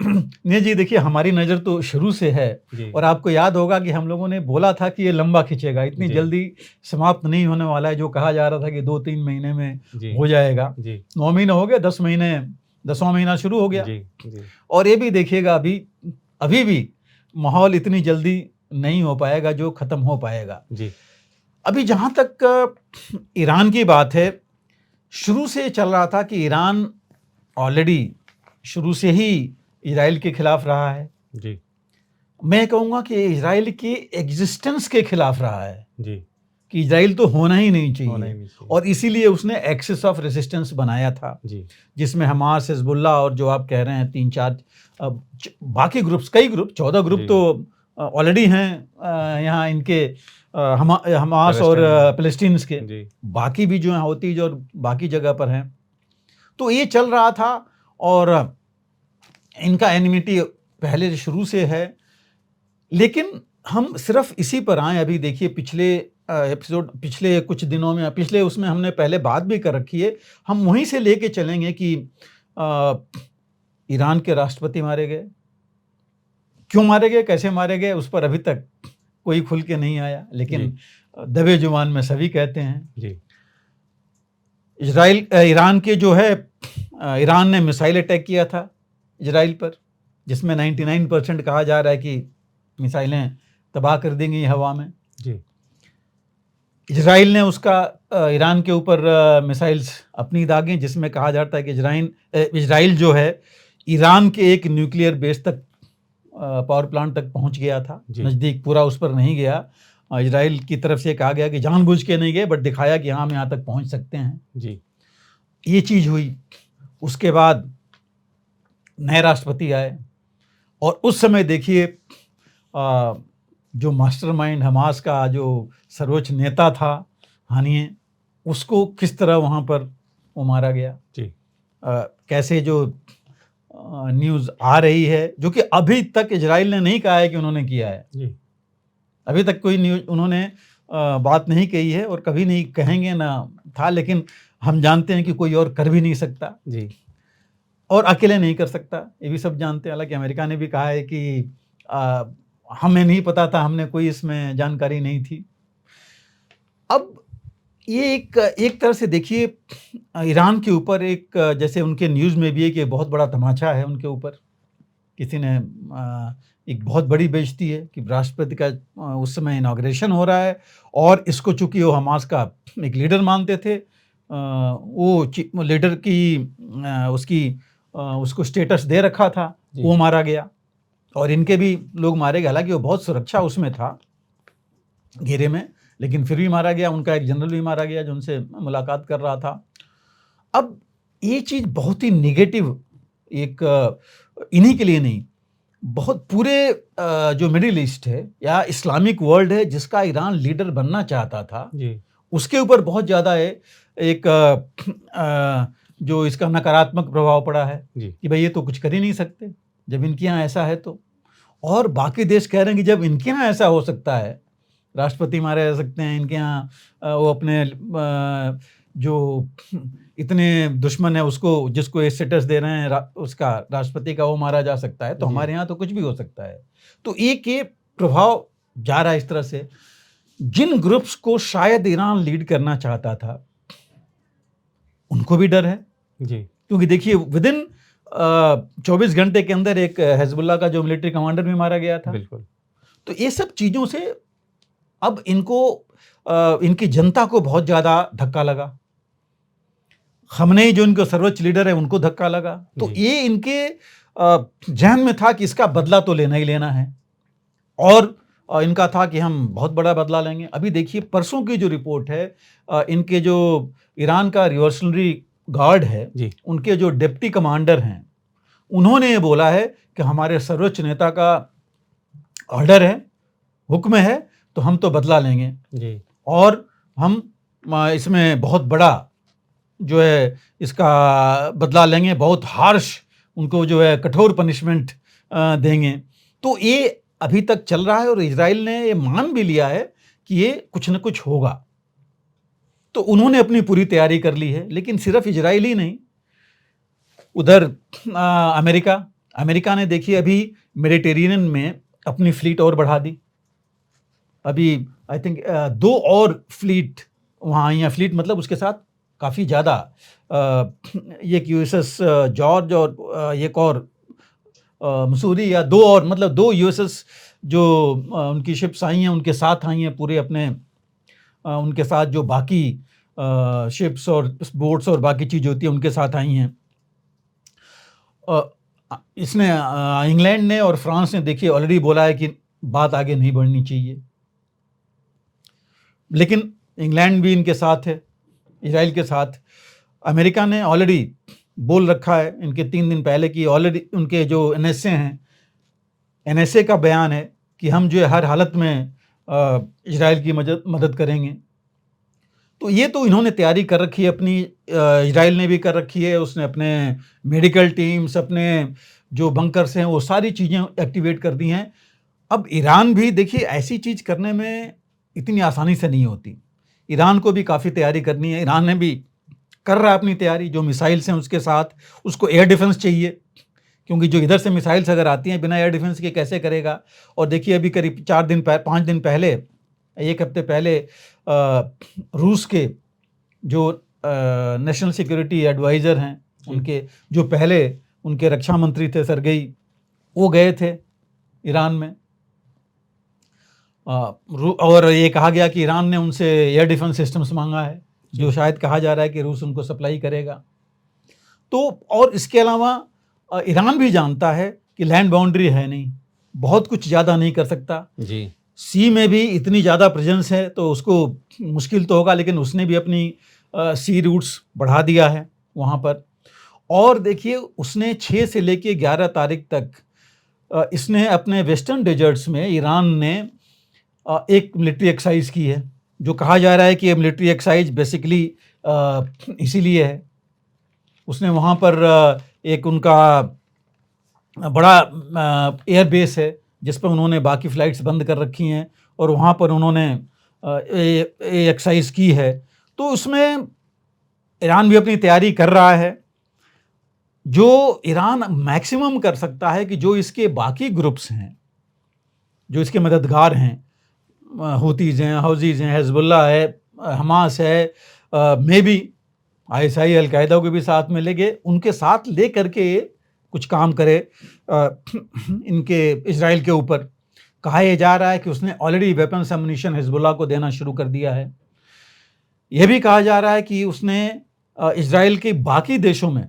नहीं जी, देखिए, हमारी नज़र तो शुरू से है, जी और आपको याद होगा कि हम लोगों ने बोला था कि ये लंबा खिंचेगा, इतनी जी जल्दी समाप्त नहीं होने वाला है। जो कहा जा रहा था कि 2-3 महीने में जी हो जाएगा, जी 9 महीने हो गए, 10 महीने, 10वां महीना शुरू हो गया। जी जी और ये भी देखिएगा, अभी भी माहौल इतनी जल्दी नहीं हो पाएगा जो ख़त्म हो पाएगा। जी अभी जहाँ तक ईरान की बात है, शुरू से चल रहा था कि ईरान ऑलरेडी शुरू से ही इजराइल के खिलाफ रहा है। जी मैं कहूँगा कि इजराइल की एग्जिस्टेंस के खिलाफ रहा है, जी कि इजराइल तो होना ही नहीं होना ही चाहिए, नहीं चाहिए। और इसीलिए उसने एक्सिस ऑफ रेजिस्टेंस बनाया था, जी जिसमें हमास, हिजबुल्लाह और जो आप कह रहे हैं 3-4 बाकी ग्रुप्स, कई ग्रुप, 14 ग्रुप जी। तो ऑलरेडी हैं यहाँ इनके, हमास और फिलिस्तीन्स के, जी बाकी भी जो हैं हौतीज और बाकी जगह पर हैं। तो ये चल रहा था, और इनका एनिमिटी पहले से शुरू से है। लेकिन हम सिर्फ इसी पर आए, अभी देखिए पिछले एपिसोड, पिछले कुछ दिनों में, पिछले उसमें हमने पहले बात भी कर रखी है, हम वहीं से लेके चलेंगे कि ईरान के राष्ट्रपति मारे गए, क्यों मारे गए, कैसे मारे गए, उस पर अभी तक कोई खुल के नहीं आया, लेकिन दबे जुबान में सभी कहते हैं। जी ईरान के जो है, ईरान ने मिसाइल अटैक किया था इजराइल पर, जिसमें 99% कहा जा रहा है कि मिसाइलें तबाह कर देंगी हवा में। जी इजराइल ने उसका ईरान के ऊपर मिसाइल्स अपनी दागें, जिसमें कहा जाता है कि इजराइल जो है ईरान के एक न्यूक्लियर बेस तक, पावर प्लांट तक पहुंच गया था, नज़दीक, पूरा उस पर नहीं गया। इजराइल की तरफ से कहा गया कि जानबूझ के नहीं गए, बट दिखाया कि हाँ, हम यहाँ तक पहुँच सकते हैं। जी ये चीज़ हुई। उसके बाद नए राष्ट्रपति आए, और उस समय देखिए जो मास्टरमाइंड हमास का जो सर्वोच्च नेता था हानिए, उसको किस तरह वहाँ पर वो मारा गया। जी कैसे जो न्यूज़ आ रही है, जो कि अभी तक इजराइल ने नहीं कहा है कि उन्होंने किया है, जी अभी तक कोई न्यूज़ उन्होंने बात नहीं कही है, और कभी नहीं कहेंगे ना था, लेकिन हम जानते हैं कि कोई और कर भी नहीं सकता, जी और अकेले नहीं कर सकता, ये भी सब जानते हैं। हालांकि अमेरिका ने भी कहा है कि हमें नहीं पता था, हमने कोई इसमें जानकारी नहीं थी। अब ये एक तरह से देखिए, ईरान के ऊपर एक, जैसे उनके न्यूज़ में भी है कि बहुत बड़ा तमाचा है उनके ऊपर, किसी ने एक बहुत बड़ी बेइज्जती है कि राष्ट्रपति का उस समय इनॉग्रेशन हो रहा है, और इसको चूंकि वो हमास का एक लीडर मानते थे, वो लीडर की उसको स्टेटस दे रखा था, वो मारा गया, और इनके भी लोग मारे गए। हालांकि वो बहुत सुरक्षा उसमें था, घेरे में, लेकिन फिर भी मारा गया। उनका एक जनरल भी मारा गया जो उनसे मुलाकात कर रहा था। अब ये चीज़ बहुत ही नेगेटिव, एक इन्हीं के लिए नहीं, बहुत पूरे जो मिडिल ईस्ट है या इस्लामिक वर्ल्ड है जिसका ईरान लीडर बनना चाहता था, जी, उसके ऊपर बहुत ज़्यादा है एक जो इसका नकारात्मक प्रभाव पड़ा है जी, कि भाई ये तो कुछ कर ही नहीं सकते जब इनके यहाँ ऐसा है तो। और बाकी देश कह रहे हैं कि जब इनके यहाँ ऐसा हो सकता है, राष्ट्रपति मारे जा सकते हैं इनके यहाँ, वो अपने जो इतने दुश्मन है उसको, जिसको ये स्टेटस दे रहे हैं उसका राष्ट्रपति का, वो मारा जा सकता है, तो जी। हमारे यहाँ तो कुछ भी हो सकता है। तो एक ये प्रभाव जा रहा है इस तरह से। जिन ग्रुप्स को शायद ईरान लीड करना चाहता था उनको भी डर है, जी, क्योंकि देखिए विदिन 24 घंटे के अंदर एक हिजबुल्लाह का जो मिलिट्री कमांडर भी मारा गया था। बिल्कुल। तो ये सब चीज़ों से अब इनको इनकी जनता को बहुत ज़्यादा धक्का लगा। खमनेई जो इनका सर्वोच्च लीडर है उनको धक्का लगा। तो जी। ये इनके जहन में था कि इसका बदला तो लेना ही लेना है, और इनका था कि हम बहुत बड़ा बदला लेंगे। अभी देखिए परसों की जो रिपोर्ट है, इनके जो ईरान का रिवॉल्यूशनरी गार्ड है, जी, उनके जो डिप्टी कमांडर हैं, उन्होंने ये बोला है कि हमारे सर्वोच्च नेता का ऑर्डर है, हुक्म है, तो हम तो बदला लेंगे जी, और हम इसमें बहुत बड़ा जो है इसका बदला लेंगे, बहुत हार्श उनको जो है कठोर पनिशमेंट देंगे। तो ये अभी तक चल रहा है और इजराइल ने ये मान भी लिया है कि ये कुछ न कुछ होगा। तो उन्होंने अपनी पूरी तैयारी कर ली है। लेकिन सिर्फ इजराइल ही नहीं, उधर अमेरिका ने देखिए अभी मेडिटेरेनियन में अपनी फ्लीट और बढ़ा दी। अभी आई थिंक 2 और फ्लीट वहाँ आई हैं। फ्लीट मतलब उसके साथ काफ़ी ज़्यादा, एक यूएसएस जॉर्ज और एक और मसूरी, या 2 और, मतलब 2 यूएसएस जो उनकी शिप्स आई हैं उनके साथ आई हैं पूरे अपने, उनके साथ जो बाकी शिप्स और बोट्स और बाकी चीज़ होती है उनके साथ आई हैं। इसने इंग्लैंड ने और फ्रांस ने देखिए ऑलरेडी बोला है कि बात आगे नहीं बढ़नी चाहिए, लेकिन इंग्लैंड भी इनके साथ है, इजराइल के साथ। अमेरिका ने ऑलरेडी बोल रखा है इनके 3 दिन पहले कि ऑलरेडी उनके जो एनएसए हैं, एनएसए का बयान है कि हम जो है हर हालत में इजराइल की मदद करेंगे। तो ये तो इन्होंने तैयारी कर रखी है अपनी, इजराइल ने भी कर रखी है। उसने अपने मेडिकल टीम्स, अपने जो बंकर्स हैं, वो सारी चीज़ें एक्टिवेट कर दी हैं। अब ईरान भी देखिए ऐसी चीज़ करने में इतनी आसानी से नहीं होती, ईरान को भी काफ़ी तैयारी करनी है। ईरान ने भी कर रहा है अपनी तैयारी, जो मिसाइल्स हैं उसके साथ उसको एयर डिफेंस चाहिए, क्योंकि जो इधर से मिसाइल्स अगर आती हैं बिना एयर डिफेंस के कैसे करेगा। और देखिए अभी करीब 5 दिन पहले, 1 हफ्ते पहले रूस के जो नेशनल सिक्योरिटी एडवाइज़र हैं, उनके जो पहले उनके रक्षा मंत्री थे सरगेई, वो गए थे ईरान में, और ये कहा गया कि ईरान ने उनसे एयर डिफेंस सिस्टम्स मांगा है, जो शायद कहा जा रहा है कि रूस उनको सप्लाई करेगा। तो और इसके अलावा ईरान भी जानता है कि लैंड बाउंड्री है नहीं, बहुत कुछ ज़्यादा नहीं कर सकता जी, सी में भी इतनी ज़्यादा प्रेजेंस है तो उसको मुश्किल तो होगा, लेकिन उसने भी अपनी सी रूट्स बढ़ा दिया है वहाँ पर। और देखिए उसने 6 से लेके 11 तारीख तक इसने अपने वेस्टर्न डेजर्ट्स में, ईरान ने एक मिलिट्री एक्सरसाइज की है, जो कहा जा रहा है कि ये मिलिट्री एक्सरसाइज बेसिकली इसीलिए है। उसने वहाँ पर एक उनका बड़ा एयर बेस है जिस पर उन्होंने बाकी फ़्लाइट्स बंद कर रखी हैं, और वहाँ पर उन्होंने एक्सरसाइज की है। तो उसमें ईरान भी अपनी तैयारी कर रहा है। जो ईरान मैक्सिमम कर सकता है कि जो इसके बाकी ग्रुप्स हैं, जो इसके मददगार हैं, हूतीज़ हैं, हौज़ीज़ हैं, हिज़्बुल्लाह है, हमास है, मे बी आईएसआई अलकायदा को भी साथ में लेके, उनके साथ ले करके कुछ काम करे इनके इजराइल के ऊपर। कहा यह जा रहा है कि उसने ऑलरेडी वेपन्स एमुनिशन हिज़्बुल्लाह को देना शुरू कर दिया है। यह भी कहा जा रहा है कि उसने इजराइल के बाकी देशों में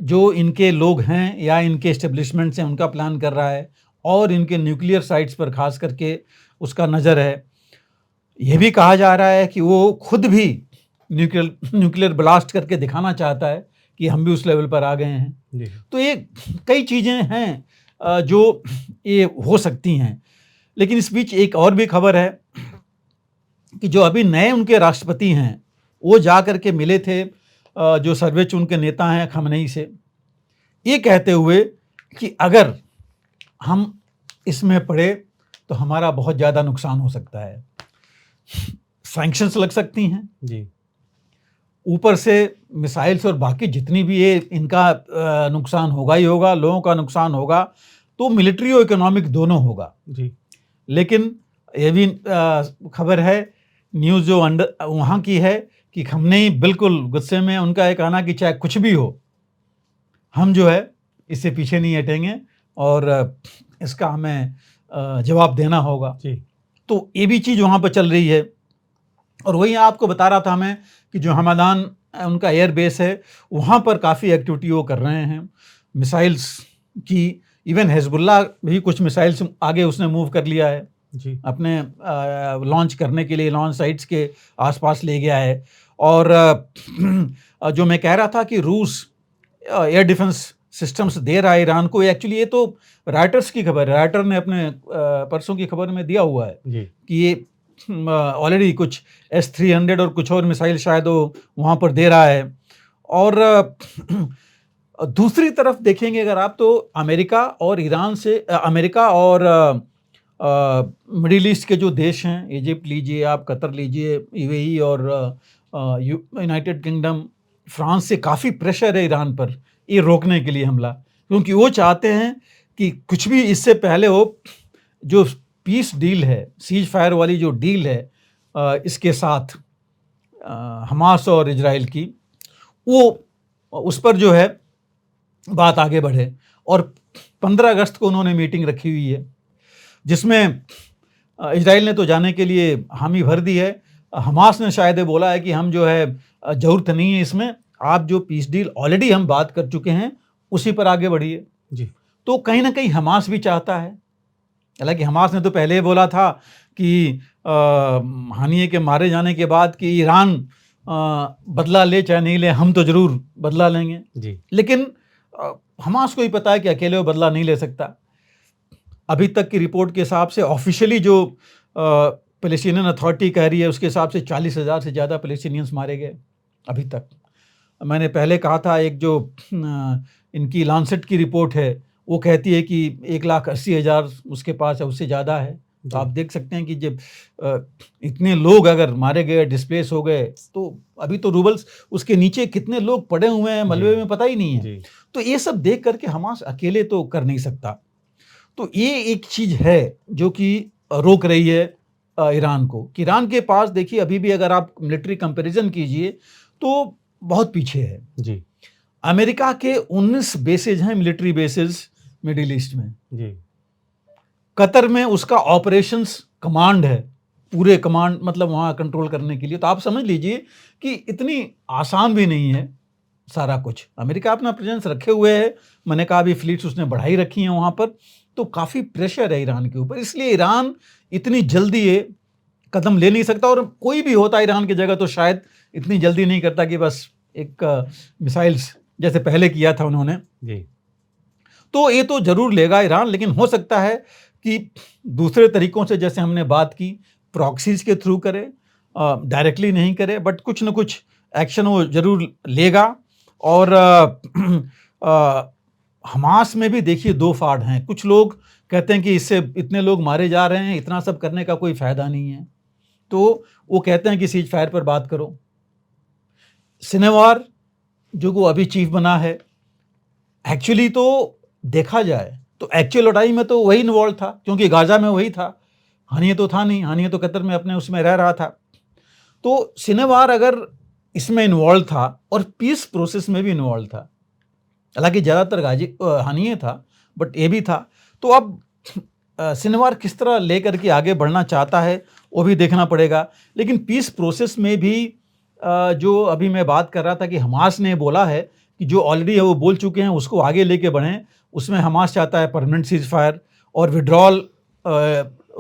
जो इनके लोग हैं या इनके इस्टेब्लिशमेंट्स हैं उनका प्लान कर रहा है, और इनके न्यूक्लियर साइट्स पर खास करके उसका नज़र है। ये भी कहा जा रहा है कि वो खुद भी न्यूक्लियर ब्लास्ट करके दिखाना चाहता है कि हम भी उस लेवल पर आ गए हैं। जी। तो ये कई चीज़ें हैं जो ये हो सकती हैं। लेकिन इस बीच एक और भी खबर है कि जो अभी नए उनके राष्ट्रपति हैं वो जा कर के मिले थे जो सर्वोच्च उनके नेता हैं खमनेई से, ये कहते हुए कि अगर हम इसमें पड़े तो हमारा बहुत ज़्यादा नुकसान हो सकता है, सैंक्शंस लग सकती हैं जी। ऊपर से मिसाइल्स और बाकी जितनी भी ये इनका नुकसान होगा ही होगा, लोगों का नुकसान होगा, तो मिलिट्री और इकोनॉमिक दोनों होगा। जी। लेकिन ये भी खबर है, न्यूज़ जो वहाँ की है कि खमनेई बिल्कुल गुस्से में, उनका ये कहना कि चाहे कुछ भी हो हम जो है इससे पीछे नहीं हटेंगे और इसका हमें जवाब देना होगा। जी। तो ये भी चीज़ वहाँ पर चल रही है। और वही आपको बता रहा था मैं कि जो हमदान उनका एयर बेस है वहाँ पर काफ़ी एक्टिविटी वो कर रहे हैं मिसाइल्स की। इवन हिजबुल्लाह भी कुछ मिसाइल्स आगे उसने मूव कर लिया है जी। अपने लॉन्च करने के लिए, लॉन्च साइट्स के आसपास ले गया है। और जो मैं कह रहा था कि रूस एयर डिफेंस सिस्टम्स दे रहा है ईरान को, एक्चुअली ये तो राइटर्स की खबर है, राइटर ने अपने परसों की खबर में दिया हुआ है जी। कि ये ऑलरेडी कुछ S-300 और कुछ और मिसाइल शायद वो वहाँ पर दे रहा है। और दूसरी तरफ देखेंगे अगर आप तो अमेरिका और ईरान से अमेरिका और मिडिल ईस्ट के जो देश हैं, इजिप्ट लीजिए आप, कतर लीजिए, यूएई और यूनाइटेड किंगडम, फ्रांस से काफ़ी प्रेशर है ईरान पर ये रोकने के लिए हमला, क्योंकि वो चाहते हैं कि कुछ भी इससे पहले हो, जो पीस डील है, सीज फायर वाली जो डील है इसके साथ हमास और इजराइल की, वो उस पर जो है बात आगे बढ़े। और 15 अगस्त को उन्होंने मीटिंग रखी हुई है जिसमें इजराइल ने तो जाने के लिए हामी भर दी है, हमास ने शायद बोला है कि हम जो है ज़रूरत नहीं है इसमें, आप जो पीस डील ऑलरेडी हम बात कर चुके हैं उसी पर आगे बढ़िए। जी। तो कहीं ना कहीं हमास भी चाहता है, हालांकि हमास ने तो पहले ही बोला था कि हानिये के मारे जाने के बाद कि ईरान बदला ले चाहे नहीं ले, हम तो ज़रूर बदला लेंगे। जी। लेकिन हमास को ही पता है कि अकेले वो बदला नहीं ले सकता। अभी तक की रिपोर्ट के हिसाब से ऑफिशियली जो पैलेस्टीनियन अथॉरिटी कह रही है उसके हिसाब से 40,000 से ज़्यादा पैलेस्टीनियंस मारे गए अभी तक। मैंने पहले कहा था एक जो इनकी लांसेट की रिपोर्ट है वो कहती है कि 1,80,000 उसके पास है, उससे ज़्यादा है। तो आप देख सकते हैं कि जब इतने लोग अगर मारे गए, डिस्प्लेस हो गए, तो अभी तो रूबल्स उसके नीचे कितने लोग पड़े हुए हैं मलबे में पता ही नहीं है। तो ये सब देख करके हमास अकेले तो कर नहीं सकता। तो ये एक चीज़ है जो कि रोक रही है ईरान को, कि ईरान के पास देखिए अभी भी अगर आप मिलिट्री कंपैरिजन कीजिए तो बहुत पीछे है। जी। अमेरिका के 19 बेसेज हैं, मिलिट्री बेसेज मिडिल ईस्ट में। जी। कतर में उसका ऑपरेशंस कमांड है, पूरे कमांड मतलब वहाँ कंट्रोल करने के लिए। तो आप समझ लीजिए कि इतनी आसान भी नहीं है सारा कुछ। अमेरिका अपना प्रेजेंस रखे हुए है, मैंने कहा अभी फ्लीट्स उसने बढ़ाई रखी हैं वहाँ पर, तो काफ़ी प्रेशर है ईरान के ऊपर। इसलिए ईरान इतनी जल्दी ये कदम ले नहीं सकता, और कोई भी होता ईरान की जगह तो शायद इतनी जल्दी नहीं करता कि बस एक मिसाइल्स जैसे पहले किया था उन्होंने। जी। तो ये तो ज़रूर लेगा ईरान, लेकिन हो सकता है कि दूसरे तरीकों से, जैसे हमने बात की, प्रॉक्सीज के थ्रू करे, डायरेक्टली नहीं करे, बट कुछ न कुछ एक्शन वो ज़रूर लेगा। और हमास में भी देखिए दो फाड़ हैं। कुछ लोग कहते हैं कि इससे इतने लोग मारे जा रहे हैं, इतना सब करने का कोई फ़ायदा नहीं है, तो वो कहते हैं कि सीज फायर पर बात करो। सिनेवार जो वो अभी चीफ बना है, एक्चुअली तो देखा जाए तो एक्चुअल लड़ाई में तो वही इन्वॉल्व था, क्योंकि गाजा में वही था, हानिये तो था नहीं, हानिये तो कतर में अपने उसमें रह रहा था। तो सिनेवार अगर इसमें इन्वॉल्व था और पीस प्रोसेस में भी इन्वॉल्व था, हालांकि ज़्यादातर हानिये था बट ये भी था। तो अब सिनेवार किस तरह लेकर के आगे बढ़ना चाहता है वो भी देखना पड़ेगा। लेकिन पीस प्रोसेस में भी जो अभी मैं बात कर रहा था कि हमास ने बोला है कि जो ऑलरेडी है वो बोल चुके हैं उसको आगे लेके बढ़ें, उसमें हमास चाहता है परमानेंट सीज फायर और विड्रॉल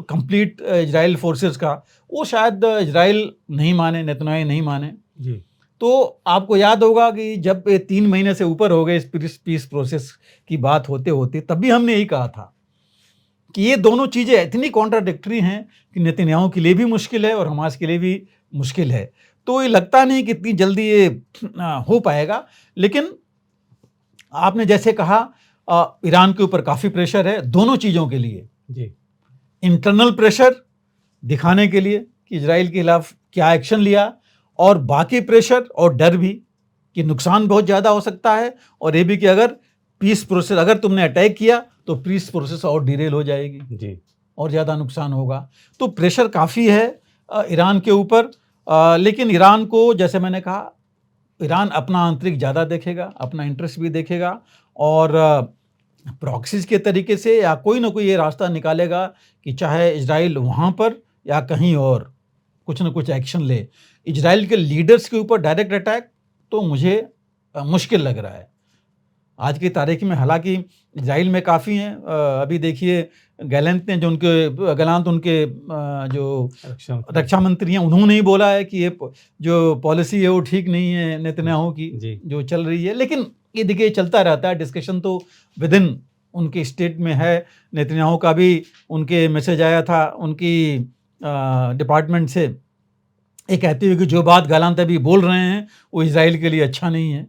कंप्लीट इजराइल फोर्सेस का, वो शायद इजराइल नहीं माने, नेतन्याहू नहीं माने। जी। तो आपको याद होगा कि जब ये 3 महीने से ऊपर हो गए इस पीस प्रोसेस की बात होते होते, तब भी हमने यही कहा था कि ये दोनों चीज़ें इतनी कॉन्ट्राडिक्टरी हैं कि नेतन्याहू के लिए भी मुश्किल है और हमास के लिए भी मुश्किल है। तो ये लगता नहीं कि इतनी जल्दी ये हो पाएगा। लेकिन आपने जैसे कहा, ईरान के ऊपर काफ़ी प्रेशर है दोनों चीज़ों के लिए। जी। इंटरनल प्रेशर दिखाने के लिए कि इजराइल के खिलाफ क्या एक्शन लिया, और बाकी प्रेशर और डर भी कि नुकसान बहुत ज़्यादा हो सकता है, और ये भी कि अगर पीस प्रोसेस, अगर तुमने अटैक किया तो पीस प्रोसेस और डिरेल हो जाएगी जी। और ज़्यादा नुकसान होगा। तो प्रेशर काफ़ी है ईरान के ऊपर। लेकिन ईरान को, जैसे मैंने कहा, ईरान अपना आंतरिक ज़्यादा देखेगा, अपना इंटरेस्ट भी देखेगा, और प्रॉक्सीज के तरीके से या कोई ना कोई ये रास्ता निकालेगा कि चाहे इजराइल वहाँ पर या कहीं और कुछ ना कुछ एक्शन ले। इजराइल के लीडर्स के ऊपर डायरेक्ट अटैक तो मुझे मुश्किल लग रहा है आज की तारीख में। हालांकि इजराइल में काफ़ी हैं। अभी देखिए गैलेंट ने गलांत उनके जो रक्षा मंत्री हैं, उन्होंने ही बोला है कि ये जो पॉलिसी है वो ठीक नहीं है नेतन्याहू की जो चल रही है। लेकिन ये देखिए चलता रहता है, डिस्कशन तो विद इन उनके स्टेट में है। नेतन्याहू का भी उनके मैसेज आया था उनकी डिपार्टमेंट से, ये कहते हुए कि जो बात गलांत अभी बोल रहे हैं वो इजराइल के लिए अच्छा नहीं है।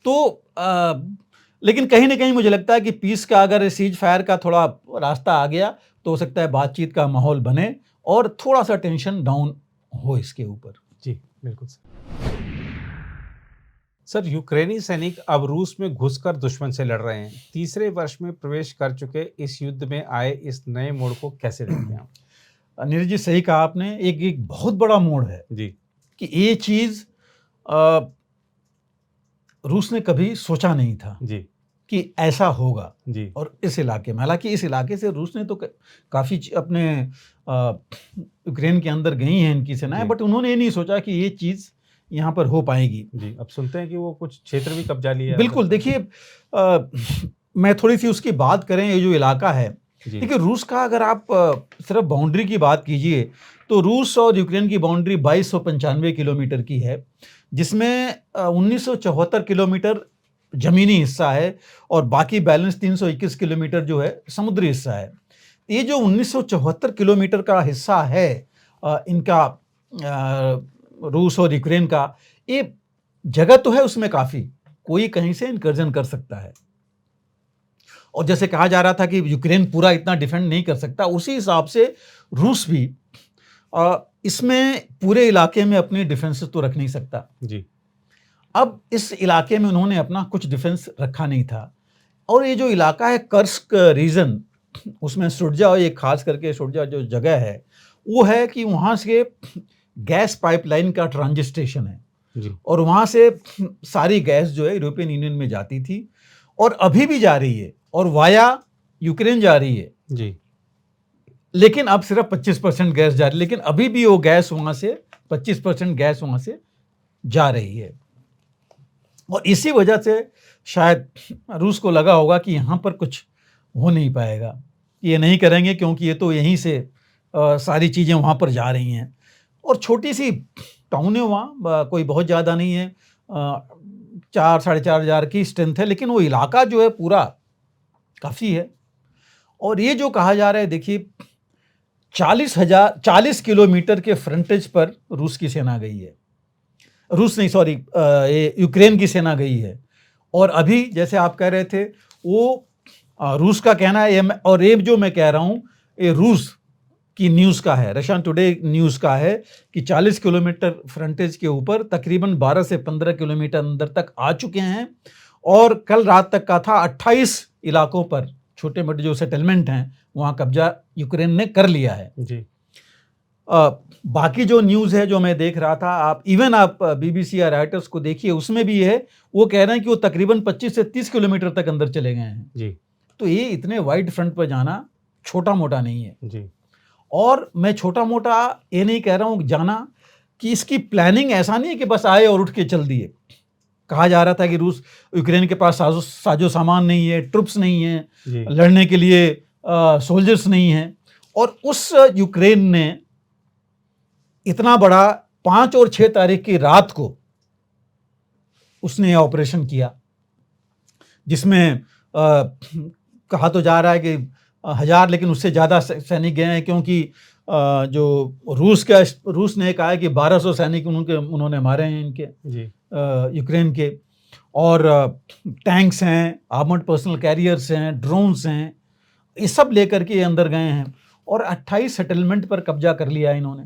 तो लेकिन कहीं ना कहीं मुझे लगता है कि पीस का, अगर सीज फायर का थोड़ा रास्ता आ गया तो हो सकता है बातचीत का माहौल बने और थोड़ा सा टेंशन डाउन हो इसके ऊपर। जी बिल्कुल सर। यूक्रेनी सैनिक अब रूस में घुसकर दुश्मन से लड़ रहे हैं। तीसरे वर्ष में प्रवेश कर चुके इस युद्ध में आए इस नए मोड़ को कैसे देखते हैं आप? नीरज जी, सही कहा आपने। एक बहुत बड़ा मोड़ है जी कि ये चीज़ रूस ने कभी सोचा नहीं था जी कि ऐसा होगा जी। और इस इलाके में, हालांकि इस इलाके से रूस ने तो काफ़ी अपने यूक्रेन के अंदर गई हैं इनकी सेनाएं, बट उन्होंने ये नहीं सोचा कि ये चीज़ यहाँ पर हो पाएगी। जी, अब सुनते हैं कि वो कुछ क्षेत्र भी कब्जा लिया। बिल्कुल, देखिए मैं थोड़ी सी उसकी बात करें, ये जो इलाका है, देखिए रूस का, अगर आप सिर्फ बाउंड्री की बात कीजिए तो रूस और यूक्रेन की बाउंड्री 2295 किलोमीटर की है, जिसमें 1974 किलोमीटर ज़मीनी हिस्सा है और बाकी बैलेंस 321 किलोमीटर जो है समुद्री हिस्सा है। ये जो 1974 किलोमीटर का हिस्सा है इनका, रूस और यूक्रेन का, ये जगह तो है उसमें काफ़ी, कोई कहीं से इनकर्जन कर सकता है। और जैसे कहा जा रहा था कि यूक्रेन पूरा इतना डिफेंड नहीं कर सकता, उसी हिसाब से रूस भी इसमें पूरे इलाके में अपनी डिफेंस तो रख नहीं सकता जी। अब इस इलाके में उन्होंने अपना कुछ डिफेंस रखा नहीं था, और ये जो इलाका है कर्स्क रीजन, उसमें सुरजा, और ये खास करके सुरजा जो जगह है वो है कि वहाँ से गैस पाइपलाइन का ट्रांजिट स्टेशन है जी। और वहाँ से सारी गैस जो है यूरोपियन यूनियन में जाती थी और अभी भी जा रही है और वाया यूक्रेन जा रही है जी। लेकिन अब सिर्फ 25% गैस जा रही है, लेकिन अभी भी वो गैस वहाँ से 25% गैस वहाँ से जा रही है। और इसी वजह से शायद रूस को लगा होगा कि यहाँ पर कुछ हो नहीं पाएगा, ये नहीं करेंगे क्योंकि ये तो यहीं से सारी चीज़ें वहाँ पर जा रही हैं। और छोटी सी टाउन है वहाँ, कोई बहुत ज़्यादा नहीं है, 4-4.5 हज़ार की स्ट्रेंथ है, लेकिन वो इलाका जो है पूरा काफ़ी है। और ये जो कहा जा रहा है, देखिए 40 किलोमीटर के फ्रंटेज पर रूस की सेना गई है, रूस नहीं सॉरी ये यूक्रेन की सेना गई है। और अभी जैसे आप कह रहे थे वो रूस का कहना है, और ये जो मैं कह रहा हूँ ये रूस की न्यूज़ का है, रशियन टुडे न्यूज़ का है कि 40 किलोमीटर फ्रंटेज के ऊपर तकरीबन 12 से 15 किलोमीटर अंदर तक आ चुके हैं। और कल रात तक का था 28 इलाकों पर, छोटे मोटे जो सेटलमेंट हैं वहाँ कब्जा यूक्रेन ने कर लिया है जी। बाकी जो न्यूज़ है जो मैं देख रहा था, आप BBC या राइटर्स को देखिए, उसमें भी है, वो कह रहे हैं कि वो तकरीबन 25 से 30 किलोमीटर तक अंदर चले गए हैं जी। तो ये इतने वाइड फ्रंट पर जाना छोटा मोटा नहीं है जी। और मैं छोटा मोटा ये नहीं कह रहा हूँ जाना कि इसकी प्लानिंग ऐसा नहीं है कि बस आए और उठ के चल दिए। कहा जा रहा था कि रूस यूक्रेन के पास साजो सामान नहीं है, ट्रुप्स नहीं है, लड़ने के लिए सोल्जर्स नहीं हैं, और उस यूक्रेन ने इतना बड़ा 5 और 6 तारीख की रात को उसने ऑपरेशन किया, जिसमें कहा तो जा रहा है कि 1000 लेकिन उससे ज़्यादा सैनिक गए हैं, क्योंकि जो रूस ने कहा है कि 1200 सैनिक उन्होंने मारे हैं इनके जी। यूक्रेन के। और टैंक्स हैं, आर्मर्ड पर्सनल कैरियर्स हैं, ड्रोन्स हैं, ये सब लेकर के अंदर गए हैं और 28 सेटलमेंट पर कब्जा कर लिया इन्होंने,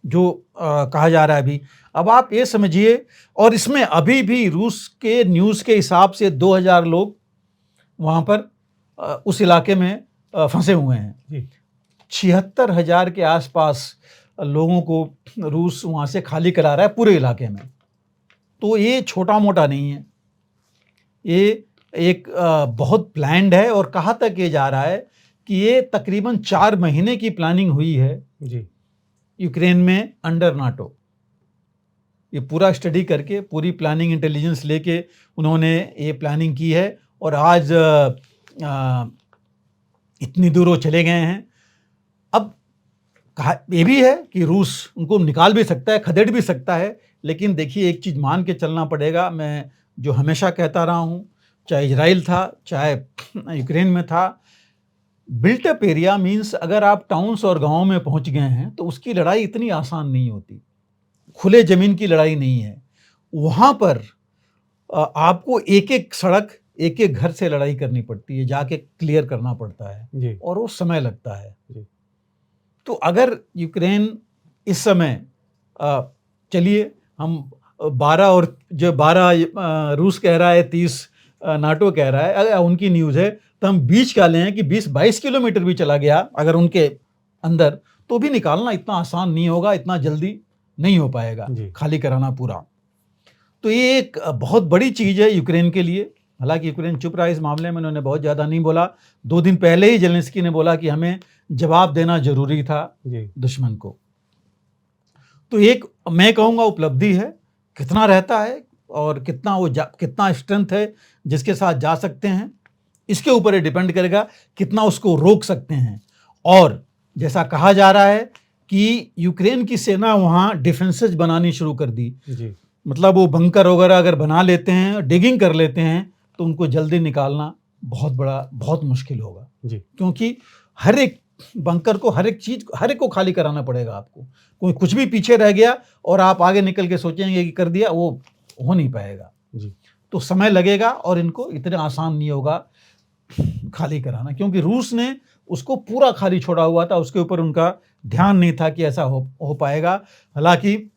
जो कहा जा रहा है अभी। अब आप ये समझिए, और इसमें अभी भी रूस के न्यूज़ के हिसाब से 2000 लोग वहाँ पर उस इलाके में फंसे हुए हैं। 76,000 के आसपास लोगों को रूस वहाँ से खाली करा रहा है पूरे इलाके में। तो ये छोटा मोटा नहीं है, ये एक बहुत प्लान्ड है। और कहाँ तक ये जा रहा है कि ये तकरीबन 4 महीने की प्लानिंग हुई है जी। यूक्रेन में अंडर नाटो। ये पूरा स्टडी करके, पूरी प्लानिंग इंटेलिजेंस लेके उन्होंने ये प्लानिंग की है और आज इतनी दूर वो चले गए हैं। अब कहा ये भी है कि रूस उनको निकाल भी सकता है, खदेड़ भी सकता है, लेकिन देखिए एक चीज़ मान के चलना पड़ेगा। मैं जो हमेशा कहता रहा हूँ, चाहे इजराइल था, चाहे यूक्रेन में था, बिल्ट अप एरिया मीन्स अगर आप टाउन्स और गाँव में पहुँच गए हैं तो उसकी लड़ाई इतनी आसान नहीं होती। खुले ज़मीन की लड़ाई नहीं है। वहाँ पर आपको एक एक सड़क, एक एक घर से लड़ाई करनी पड़ती है, जाके क्लियर करना पड़ता है जी। और वो समय लगता है। जी। तो अगर यूक्रेन इस समय चलिए हम 12 और जो 12 रूस कह रहा है, 30 नाटो कह रहा है, अगर उनकी न्यूज़ है, तो हम बीच का लें कि 20-22 किलोमीटर भी चला गया अगर उनके अंदर, तो भी निकालना इतना आसान नहीं होगा, इतना जल्दी नहीं हो पाएगा खाली कराना पूरा। तो ये एक बहुत बड़ी चीज़ है यूक्रेन के लिए। हालांकि यूक्रेन चुप रहा इस मामले में, उन्होंने बहुत ज़्यादा नहीं बोला। 2 दिन पहले ही जेलेंस्की ने बोला कि हमें जवाब देना जरूरी था दुश्मन को। तो एक मैं कहूँगा उपलब्धि है। कितना रहता है और कितना स्ट्रेंथ है जिसके साथ जा सकते हैं, इसके ऊपर डिपेंड करेगा कितना उसको रोक सकते हैं। और जैसा कहा जा रहा है कि यूक्रेन की सेना वहाँ डिफेंसेस बनानी शुरू कर दी। मतलब वो बंकर वगैरह अगर बना लेते हैं, डिगिंग कर लेते हैं, तो उनको जल्दी निकालना बहुत मुश्किल होगा जी। क्योंकि हर एक बंकर को, हर एक को खाली कराना पड़ेगा आपको। कोई कुछ भी पीछे रह गया और आप आगे निकल के सोचेंगे कि कर दिया, वो हो नहीं पाएगा जी। तो समय लगेगा और इनको इतना आसान नहीं होगा खाली कराना, क्योंकि रूस ने उसको पूरा खाली छोड़ा हुआ था, उसके ऊपर उनका ध्यान नहीं था कि ऐसा हो पाएगा। हालांकि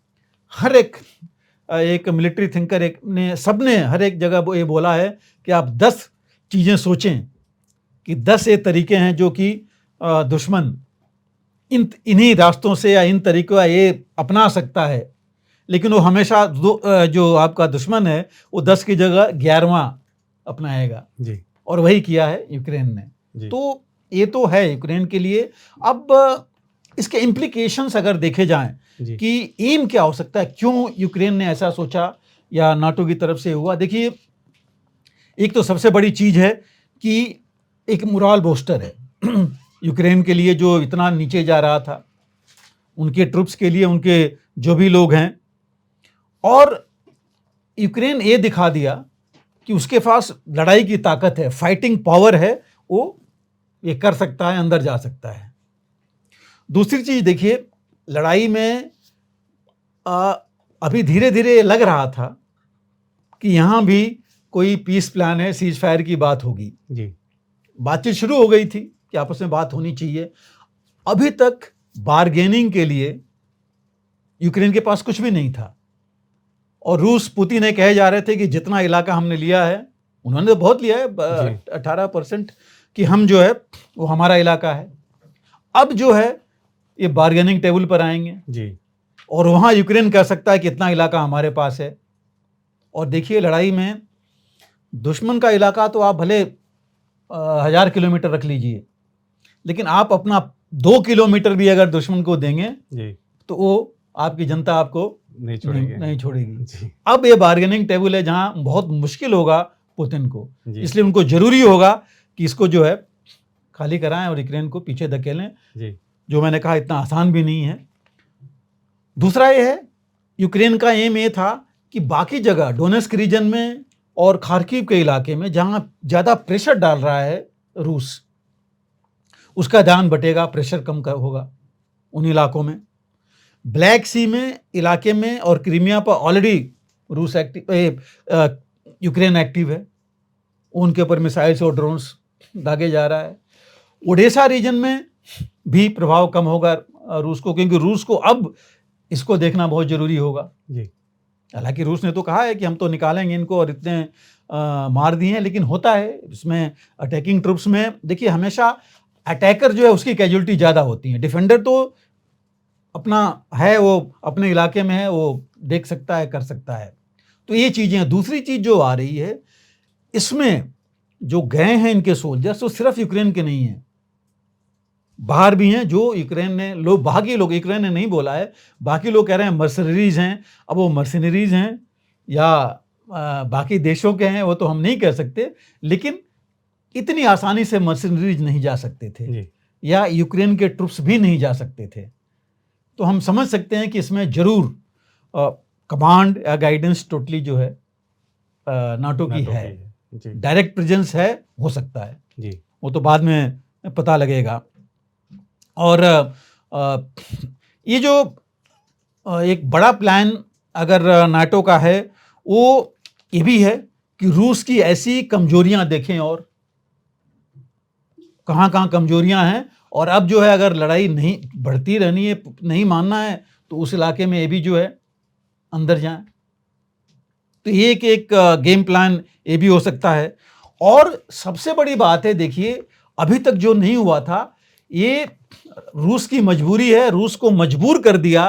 हर एक मिलिट्री थिंकर सबने हर एक जगह ये बोला है कि आप 10 चीज़ें सोचें कि 10 ये तरीके हैं जो कि दुश्मन इन्हीं रास्तों से या इन तरीक़ों ये अपना सकता है, लेकिन वो हमेशा जो आपका दुश्मन है वो 10 की जगह 11वां अपनाएगा जी। और वही किया है यूक्रेन ने। तो ये तो है यूक्रेन के लिए। अब इसके इम्प्लीकेशंस अगर देखे जाएं कि एम क्या हो सकता है, क्यों यूक्रेन ने ऐसा सोचा या नाटो की तरफ से हुआ। देखिए, एक तो सबसे बड़ी चीज़ है कि एक मोरल बूस्टर है यूक्रेन के लिए, जो इतना नीचे जा रहा था, उनके ट्रूप्स के लिए, उनके जो भी लोग हैं। और यूक्रेन ये दिखा दिया कि उसके पास लड़ाई की ताकत है, फाइटिंग पावर है, वो ये कर सकता है, अंदर जा सकता है। दूसरी चीज़ देखिए, लड़ाई में अभी धीरे धीरे लग रहा था कि यहाँ भी कोई पीस प्लान है, सीज फायर की बात होगी जी। बातचीत शुरू हो गई थी कि आपस में बात होनी चाहिए। अभी तक बार्गेनिंग के लिए यूक्रेन के पास कुछ भी नहीं था। और रूस, पुतिन ने कहे जा रहे थे कि जितना इलाका हमने लिया है, उन्होंने तो बहुत लिया है, 18% कि हम जो है वो हमारा इलाका है। अब जो है ये बार्गेनिंग टेबल पर आएंगे जी, और वहाँ यूक्रेन कह सकता है कि इतना इलाका हमारे पास है। और देखिए, लड़ाई में दुश्मन का इलाका तो आप भले 1000 किलोमीटर रख लीजिए, लेकिन आप अपना 2 किलोमीटर भी अगर दुश्मन को देंगे जी, तो वो आपकी जनता आपको नहीं छोड़ेगी। अब ये बार्गेनिंग टेबल है जहाँ बहुत मुश्किल होगा पुतिन को, इसलिए उनको जरूरी होगा कि इसको जो है खाली कराएं और यूक्रेन को पीछे धकेलें जी। जो मैंने कहा इतना आसान भी नहीं है। दूसरा ये है, यूक्रेन का एम ये था कि बाकी जगह डोनेस्क रीजन में और खार्किव के इलाके में जहां ज़्यादा प्रेशर डाल रहा है रूस, उसका ध्यान बटेगा, प्रेशर कम होगा उन इलाकों में। ब्लैक सी में इलाके में और क्रीमिया पर ऑलरेडी रूस यूक्रेन एक्टिव है, उनके ऊपर मिसाइल्स और ड्रोन्स दागे जा रहा है। ओडेसा रीजन में भी प्रभाव कम होगा रूस को, क्योंकि रूस को अब इसको देखना बहुत जरूरी होगा जी। हालांकि रूस ने तो कहा है कि हम तो निकालेंगे इनको और इतने मार दिए हैं, लेकिन होता है इसमें अटैकिंग ट्रुप्स में, देखिए हमेशा अटैकर जो है उसकी कैजुअलिटी ज़्यादा होती है। डिफेंडर तो अपना है, वो अपने इलाके में है, वो देख सकता है, कर सकता है। तो ये चीज़ें हैं। दूसरी चीज़ जो आ रही है, इसमें जो गए हैं इनके सोल्जर्स, तो सिर्फ यूक्रेन के नहीं हैं, बाहर भी हैं जो यूक्रेन ने लोग, बाकी लोग, यूक्रेन ने नहीं बोला है, बाकी लोग कह रहे हैं मर्सनरीज हैं। अब वो मर्सनरीज हैं या बाकी देशों के हैं वो तो हम नहीं कह सकते, लेकिन इतनी आसानी से मर्सनरीज नहीं जा सकते थे जी। या यूक्रेन के ट्रुप्स भी नहीं जा सकते थे। तो हम समझ सकते हैं कि इसमें जरूर कमांड या गाइडेंस टोटली जो है नाटो की है, डायरेक्ट प्रेजेंस है, हो सकता है जी। वो तो बाद में पता लगेगा। और ये जो एक बड़ा प्लान अगर नाटो का है, वो ये भी है कि रूस की ऐसी कमजोरियां देखें और कहाँ कहाँ कमजोरियां हैं, और अब जो है अगर लड़ाई नहीं बढ़ती रहनी है, नहीं मानना है, तो उस इलाके में ये भी जो है अंदर जाएं। तो ये एक गेम प्लान ये भी हो सकता है। और सबसे बड़ी बात है, देखिए अभी तक जो नहीं हुआ था, ये रूस की मजबूरी है, रूस को मजबूर कर दिया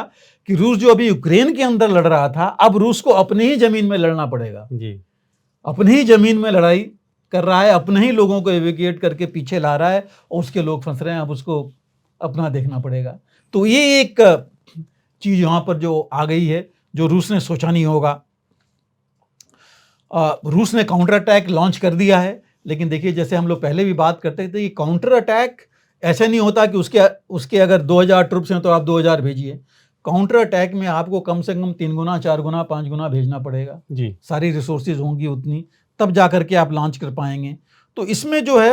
कि रूस जो अभी यूक्रेन के अंदर लड़ रहा था, अब रूस को अपनी ही जमीन में लड़ना पड़ेगा जी। अपनी ही जमीन में लड़ाई कर रहा है, अपने ही लोगों को एवेक्यूएट करके पीछे ला रहा है और उसके लोग फंस रहे हैं, अब उसको अपना देखना पड़ेगा। तो ये एक चीज यहां पर जो आ गई है, जो रूस ने सोचा नहीं होगा। रूस ने काउंटर अटैक लॉन्च कर दिया है, लेकिन देखिए जैसे हम लोग पहले भी बात करते थे, ये काउंटर अटैक ऐसा नहीं होता कि उसके अगर 2000 ट्रुप्स हैं तो आप 2000 भेजिए। काउंटर अटैक में आपको कम से कम 3 गुना, 4 गुना, 5 गुना भेजना पड़ेगा जी। सारी रिसोर्सेज होंगी उतनी, तब जा करके आप लॉन्च कर पाएंगे। तो इसमें जो है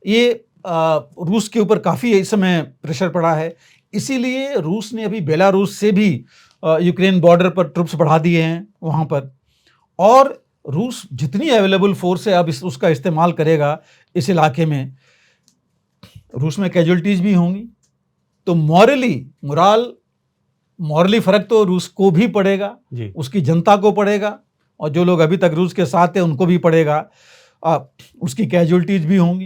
ये रूस के ऊपर काफ़ी इस समय प्रेशर पड़ा है, इसीलिए रूस ने अभी बेलारूस से भी यूक्रेन बॉर्डर पर ट्रुप्स बढ़ा दिए हैं वहाँ पर, और रूस जितनी अवेलेबल फोर्स है अब उसका इस्तेमाल करेगा इस इलाके में। रूस में कैजुअलिटीज भी होंगी, तो मॉरली फर्क तो रूस को भी पड़ेगा जी। उसकी जनता को पड़ेगा, और जो लोग अभी तक रूस के साथ हैं उनको भी पड़ेगा। उसकी कैजुअलिटीज भी होंगी,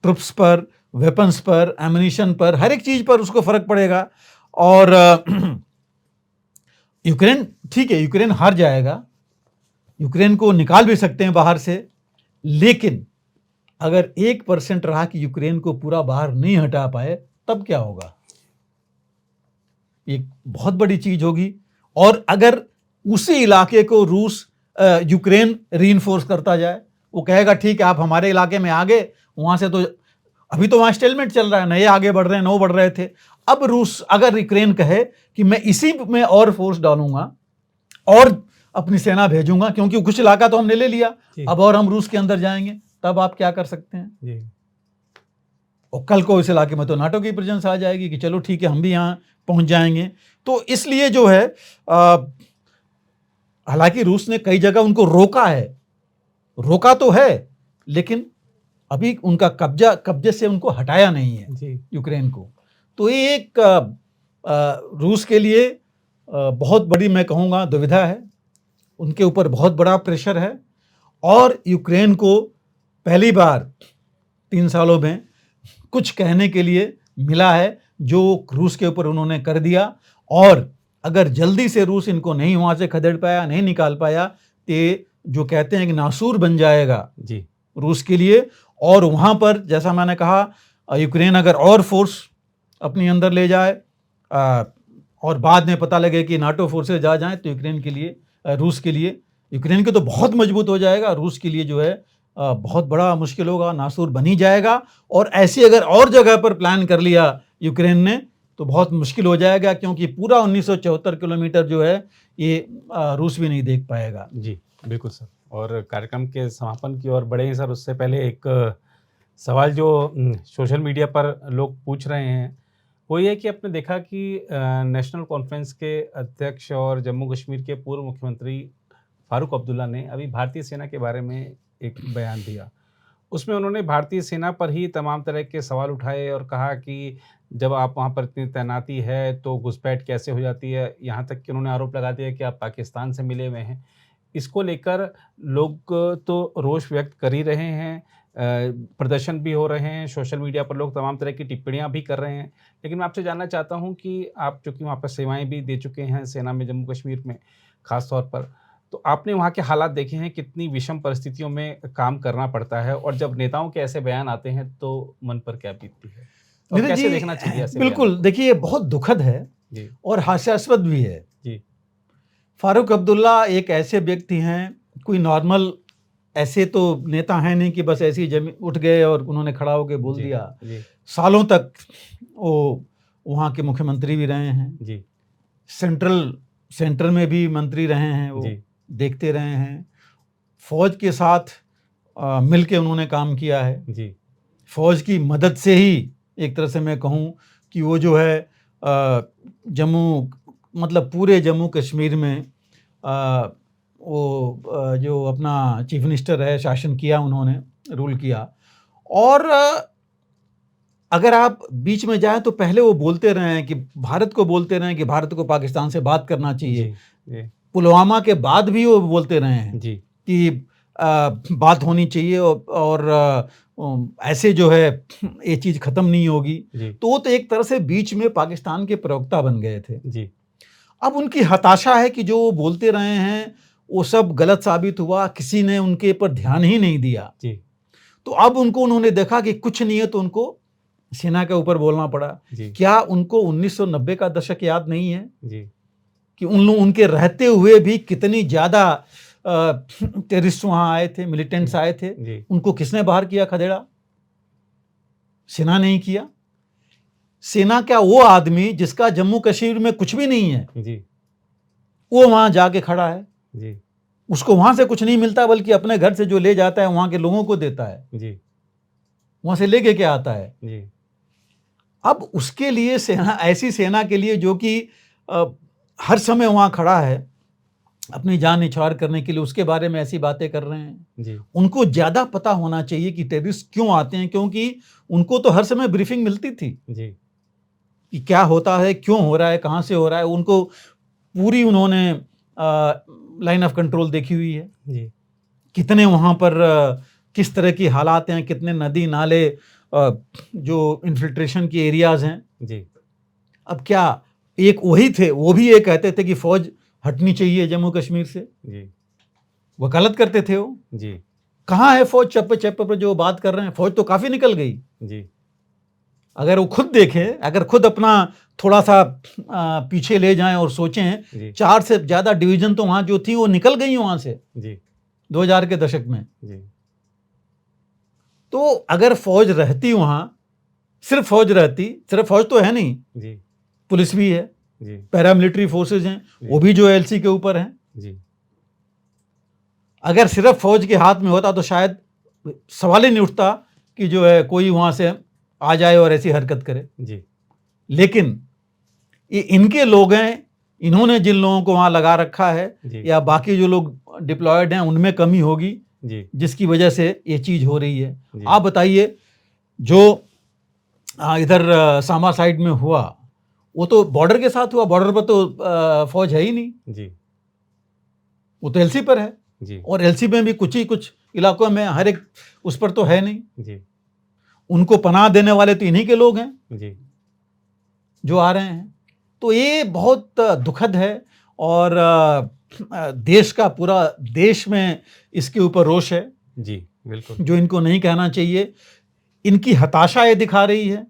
ट्रुप्स पर, वेपन्स पर, एमुनिशन पर, हर एक चीज पर उसको फर्क पड़ेगा। और यूक्रेन, ठीक है यूक्रेन हार जाएगा, यूक्रेन को निकाल भी सकते हैं बाहर से, लेकिन अगर 1% रहा कि यूक्रेन को पूरा बाहर नहीं हटा पाए, तब क्या होगा? एक बहुत बड़ी चीज होगी। और अगर उसी इलाके को रूस यूक्रेन रीइंफोर्स करता जाए, वो कहेगा ठीक है आप हमारे इलाके में आ गए, वहां से तो अभी तो वहां स्टेलमेंट चल रहा है, नए आगे बढ़ रहे हैं, नौ बढ़ रहे थे। अब रूस अगर यूक्रेन कहे कि मैं इसी में और फोर्स डालूंगा और अपनी सेना भेजूंगा, क्योंकि कुछ इलाका तो हमने ले लिया, अब और हम रूस के अंदर जाएंगे, तब आप क्या कर सकते हैं जी। और कल को इस इलाके में तो नाटो की प्रेजेंस आ जाएगी कि चलो ठीक है हम भी यहाँ पहुंच जाएंगे। तो इसलिए जो है हालांकि रूस ने कई जगह उनको रोका तो है, लेकिन अभी उनका कब्जे से उनको हटाया नहीं है यूक्रेन को। तो ये एक रूस के लिए बहुत बड़ी, मैं कहूँगा, दुविधा है, उनके ऊपर बहुत बड़ा प्रेशर है, और यूक्रेन को पहली बार 3 सालों में कुछ कहने के लिए मिला है, जो रूस के ऊपर उन्होंने कर दिया। और अगर जल्दी से रूस इनको नहीं वहाँ से खदेड़ पाया, नहीं निकाल पाया, तो जो कहते हैं कि नासूर बन जाएगा जी रूस के लिए। और वहाँ पर जैसा मैंने कहा, यूक्रेन अगर और फोर्स अपनी अंदर ले जाए और बाद में पता लगे कि नाटो फोर्सेज आ जाएं, तो यूक्रेन के लिए, रूस के लिए, यूक्रेन के तो बहुत मजबूत हो जाएगा, रूस के लिए जो है बहुत बड़ा मुश्किल होगा, नासूर बन ही जाएगा। और ऐसी अगर और जगह पर प्लान कर लिया यूक्रेन ने तो बहुत मुश्किल हो जाएगा, क्योंकि पूरा 1974 किलोमीटर जो है ये रूस भी नहीं देख पाएगा। जी, बिल्कुल सर। और कार्यक्रम के समापन की ओर बढ़े हैं सर, उससे पहले एक सवाल जो सोशल मीडिया पर लोग पूछ रहे हैं, वो ये है कि आपने देखा कि नेशनल कॉन्फ्रेंस के अध्यक्ष और जम्मू कश्मीर के पूर्व मुख्यमंत्री फारूक अब्दुल्ला ने अभी भारतीय सेना के बारे में एक बयान दिया। उसमें उन्होंने भारतीय सेना पर ही तमाम तरह के सवाल उठाए और कहा कि जब आप वहाँ पर इतनी तैनाती है तो घुसपैठ कैसे हो जाती है। यहाँ तक कि उन्होंने आरोप लगा दिया कि आप पाकिस्तान से मिले हुए हैं। इसको लेकर लोग तो रोष व्यक्त कर ही रहे हैं, प्रदर्शन भी हो रहे हैं, सोशल मीडिया पर लोग तमाम तरह की टिप्पणियाँ भी कर रहे हैं। लेकिन मैं आपसे जानना चाहता हूँ कि आप चूँकि वहाँ पर सेवाएँ भी दे चुके हैं सेना में, जम्मू कश्मीर में ख़ास तौर पर, तो आपने वहाँ के हालात देखे हैं, कितनी विषम परिस्थितियों में काम करना पड़ता है और जब नेताओं के ऐसे बयान आते हैं तो मन पर क्या बीतती है? और नीरज कैसे जी, देखना चाहिए ऐसे बिल्कुल, बयानों को? देखिए ये बहुत दुखद है जी, और हास्यास्पद भी है। जी, फारूक अब्दुल्ला एक ऐसे व्यक्ति हैं, कोई नॉर्मल ऐसे तो नेता हैं नहीं कि बस ऐसे ही जमीन उठ गए और उन्होंने खड़ा होकर बोल जी, दिया। जी, सालों तक वो वहाँ के मुख्यमंत्री भी रहे हैं, जी, सेंटर में भी मंत्री रहे हैं, वो जी, देखते रहे हैं। फौज के साथ मिल के उन्होंने काम किया है। जी, फौज की मदद से ही एक तरह से मैं कहूँ कि वो जो है जम्मू, मतलब पूरे जम्मू कश्मीर में वो जो अपना चीफ मिनिस्टर है, शासन किया उन्होंने, रूल किया। और अगर आप बीच में जाएं तो पहले वो बोलते रहे हैं कि भारत को बोलते रहे हैं कि भारत को पाकिस्तान से बात करना चाहिए। जी, जी, पुलवामा के बाद भी वो बोलते रहे हैं जी, कि बात होनी चाहिए और ऐसे जो है ये चीज़ ख़त्म नहीं होगी। जी, तो वो तो एक तरह से बीच में पाकिस्तान के प्रवक्ता बन गए थे। जी, अब उनकी हताशा है कि जो वो बोलते रहे हैं वो सब गलत साबित हुआ, किसी ने उनके पर ध्यान ही नहीं दिया। जी, तो अब उन्होंने देखा कि कुछ नहीं है तो उनको सेना के ऊपर बोलना पड़ा। जी, क्या उनको 1990 का दशक याद नहीं है जी, कि उनके रहते हुए भी कितनी ज़्यादा टेररिस्ट वहाँ आए थे, मिलिटेंट्स आए थे? जी, उनको किसने बाहर किया खदेड़ा? सेना नहीं किया। सेना क्या, वो आदमी जिसका जम्मू कश्मीर में कुछ भी नहीं है, जी, वो वहाँ जाके खड़ा है। जी, उसको वहाँ से कुछ नहीं मिलता, बल्कि अपने घर से जो ले जाता है वहाँ के लोगों को देता है, जी, वहाँ से लेके क्या आता है। जी, अब उसके लिए सेना, ऐसी सेना के लिए जो कि हर समय वहाँ खड़ा है अपनी जान निछावर करने के लिए, उसके बारे में ऐसी बातें कर रहे हैं। जी, उनको ज़्यादा पता होना चाहिए कि टेररिस्ट क्यों आते हैं, क्योंकि उनको तो हर समय ब्रीफिंग मिलती थी जी, कि क्या होता है, क्यों हो रहा है, कहाँ से हो रहा है। उनको पूरी उन्होंने लाइन ऑफ कंट्रोल देखी हुई है, जी, कितने वहाँ पर किस तरह की हालात हैं, कितने नदी नाले जो इन्फिल्ट्रेशन की एरियाज हैं। जी, अब क्या एक वही थे, वो भी ये कहते थे कि फौज हटनी चाहिए जम्मू कश्मीर से, जी, वकालत करते थे वो। जी, कहाँ है फौज? चप्पे चप्पे पर जो बात कर रहे हैं, फौज तो काफी निकल गई। जी, अगर वो खुद देखें, अगर खुद अपना थोड़ा सा पीछे ले जाएं और सोचें, जी, 4 से ज्यादा डिवीजन तो वहां जो थी वो निकल गई वहां से जी, 2000 के दशक में। जी, तो अगर फौज रहती वहां, सिर्फ फौज रहती, सिर्फ फौज तो है नहीं, जी, पुलिस भी है, जी, पैरामिलिट्री फोर्सेज हैं, वो भी जो एलसी के ऊपर हैं। जी, अगर सिर्फ फौज के हाथ में होता तो शायद सवाल ही नहीं उठता कि जो है कोई वहां से आ जाए और ऐसी हरकत करे। जी, लेकिन ये इनके लोग हैं, इन्होंने जिन लोगों को वहां लगा रखा है, जी, या बाकी जो लोग डिप्लॉयड हैं उनमें कमी होगी, जी, जिसकी वजह से ये चीज हो रही है। जी, आप बताइए, जो इधर सामा साइड में हुआ वो तो बॉर्डर के साथ हुआ, बॉर्डर पर तो फौज है ही नहीं, जी, वो तो एलसी पर है। जी, और एलसी में भी कुछ इलाकों में, हर एक उस पर तो है नहीं। जी, उनको पनाह देने वाले तो इन्हीं के लोग हैं जी, जो आ रहे हैं। तो ये बहुत दुखद है और देश का, पूरा देश में इसके ऊपर रोष है, जी, बिल्कुल। जो इनको नहीं कहना चाहिए। इनकी हताशा ये दिखा रही है।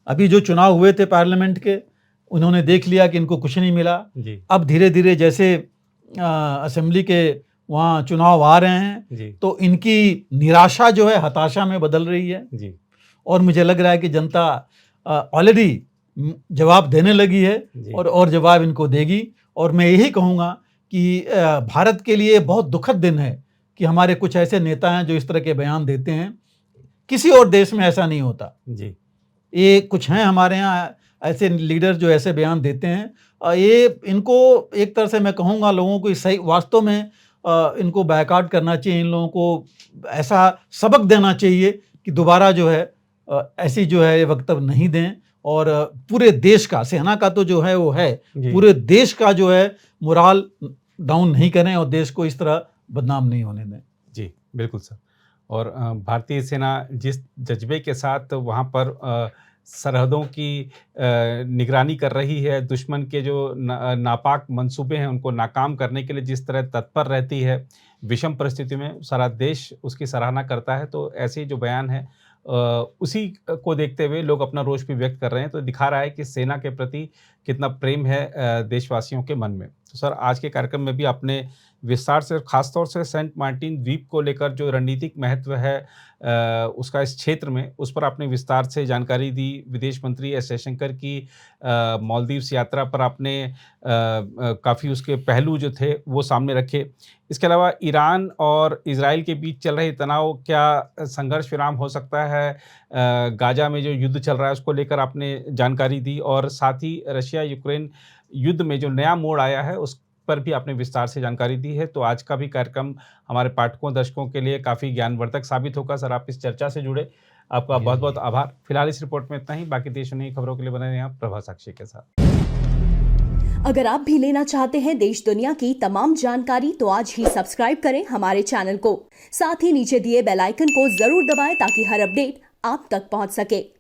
अभी जो चुनाव हुए थे पार्लियामेंट के, उन्होंने देख लिया कि इनको कुछ नहीं मिला। जी, अब धीरे धीरे जैसे असेंबली के वहाँ चुनाव आ रहे हैं, जी तो इनकी निराशा जो है हताशा में बदल रही है। जी और मुझे लग रहा है कि जनता ऑलरेडी जवाब देने लगी है जी और जवाब इनको देगी। और मैं यही कहूँगा कि भारत के लिए बहुत दुखद दिन है कि हमारे कुछ ऐसे नेता हैं जो इस तरह के बयान देते हैं। किसी और देश में ऐसा नहीं होता। जी ये कुछ हैं हमारे यहाँ ऐसे लीडर जो ऐसे बयान देते हैं। ये इनको एक तरह से मैं कहूँगा लोगों को सही वास्तव में इनको बैकआउट करना चाहिए। इन लोगों को ऐसा सबक देना चाहिए कि दोबारा जो है ऐसी जो है वक्तव्य नहीं दें। और पूरे देश का, सेना का तो जो है वो है, जी पूरे देश का जो है मोराल डाउन नहीं करें और देश को इस तरह बदनाम नहीं होने दें। जी बिल्कुल सर। और भारतीय सेना जिस जज्बे के साथ वहाँ पर सरहदों की निगरानी कर रही है, दुश्मन के जो नापाक मंसूबे हैं उनको नाकाम करने के लिए जिस तरह तत्पर रहती है, विषम परिस्थिति में सारा देश उसकी सराहना करता है। तो ऐसे जो बयान है उसी को देखते हुए लोग अपना रोष भी व्यक्त कर रहे हैं। तो दिखा रहा है कि सेना के प्रति कितना प्रेम है देशवासियों के मन में। तो सर आज के कार्यक्रम में भी आपने विस्तार से, खासतौर से सेंट मार्टिन द्वीप को लेकर जो रणनीतिक महत्व है उसका इस क्षेत्र में, उस पर आपने विस्तार से जानकारी दी। विदेश मंत्री एस जयशंकर की मालदीव्स यात्रा पर आपने काफ़ी उसके पहलू जो थे वो सामने रखे। इसके अलावा ईरान और इजराइल के बीच चल रहे तनाव, क्या संघर्ष विराम हो सकता है, गाजा में जो युद्ध चल रहा है उसको लेकर आपने जानकारी दी। और साथ ही रशिया यूक्रेन युद्ध में जो नया मोड़ आया है उस पर भी आपने विस्तार से जानकारी दी है। तो आज का भी कार्यक्रम हमारे पाठकों दर्शकों के लिए काफ़ी ज्ञानवर्धक साबित होगा। सर आप इस चर्चा से जुड़े, आपका बहुत बहुत आभार। फिलहाल इस रिपोर्ट में इतना ही। बाकी देश दुनिया की खबरों के लिए बने रहें आप प्रभा साक्षी के साथ। अगर आप भी लेना चाहते हैं देश दुनिया की तमाम जानकारी तो आज ही सब्सक्राइब करें हमारे चैनल को। साथ ही नीचे दिए बेल आइकन को जरूर दबाएं ताकि हर अपडेट आप तक पहुंच सके।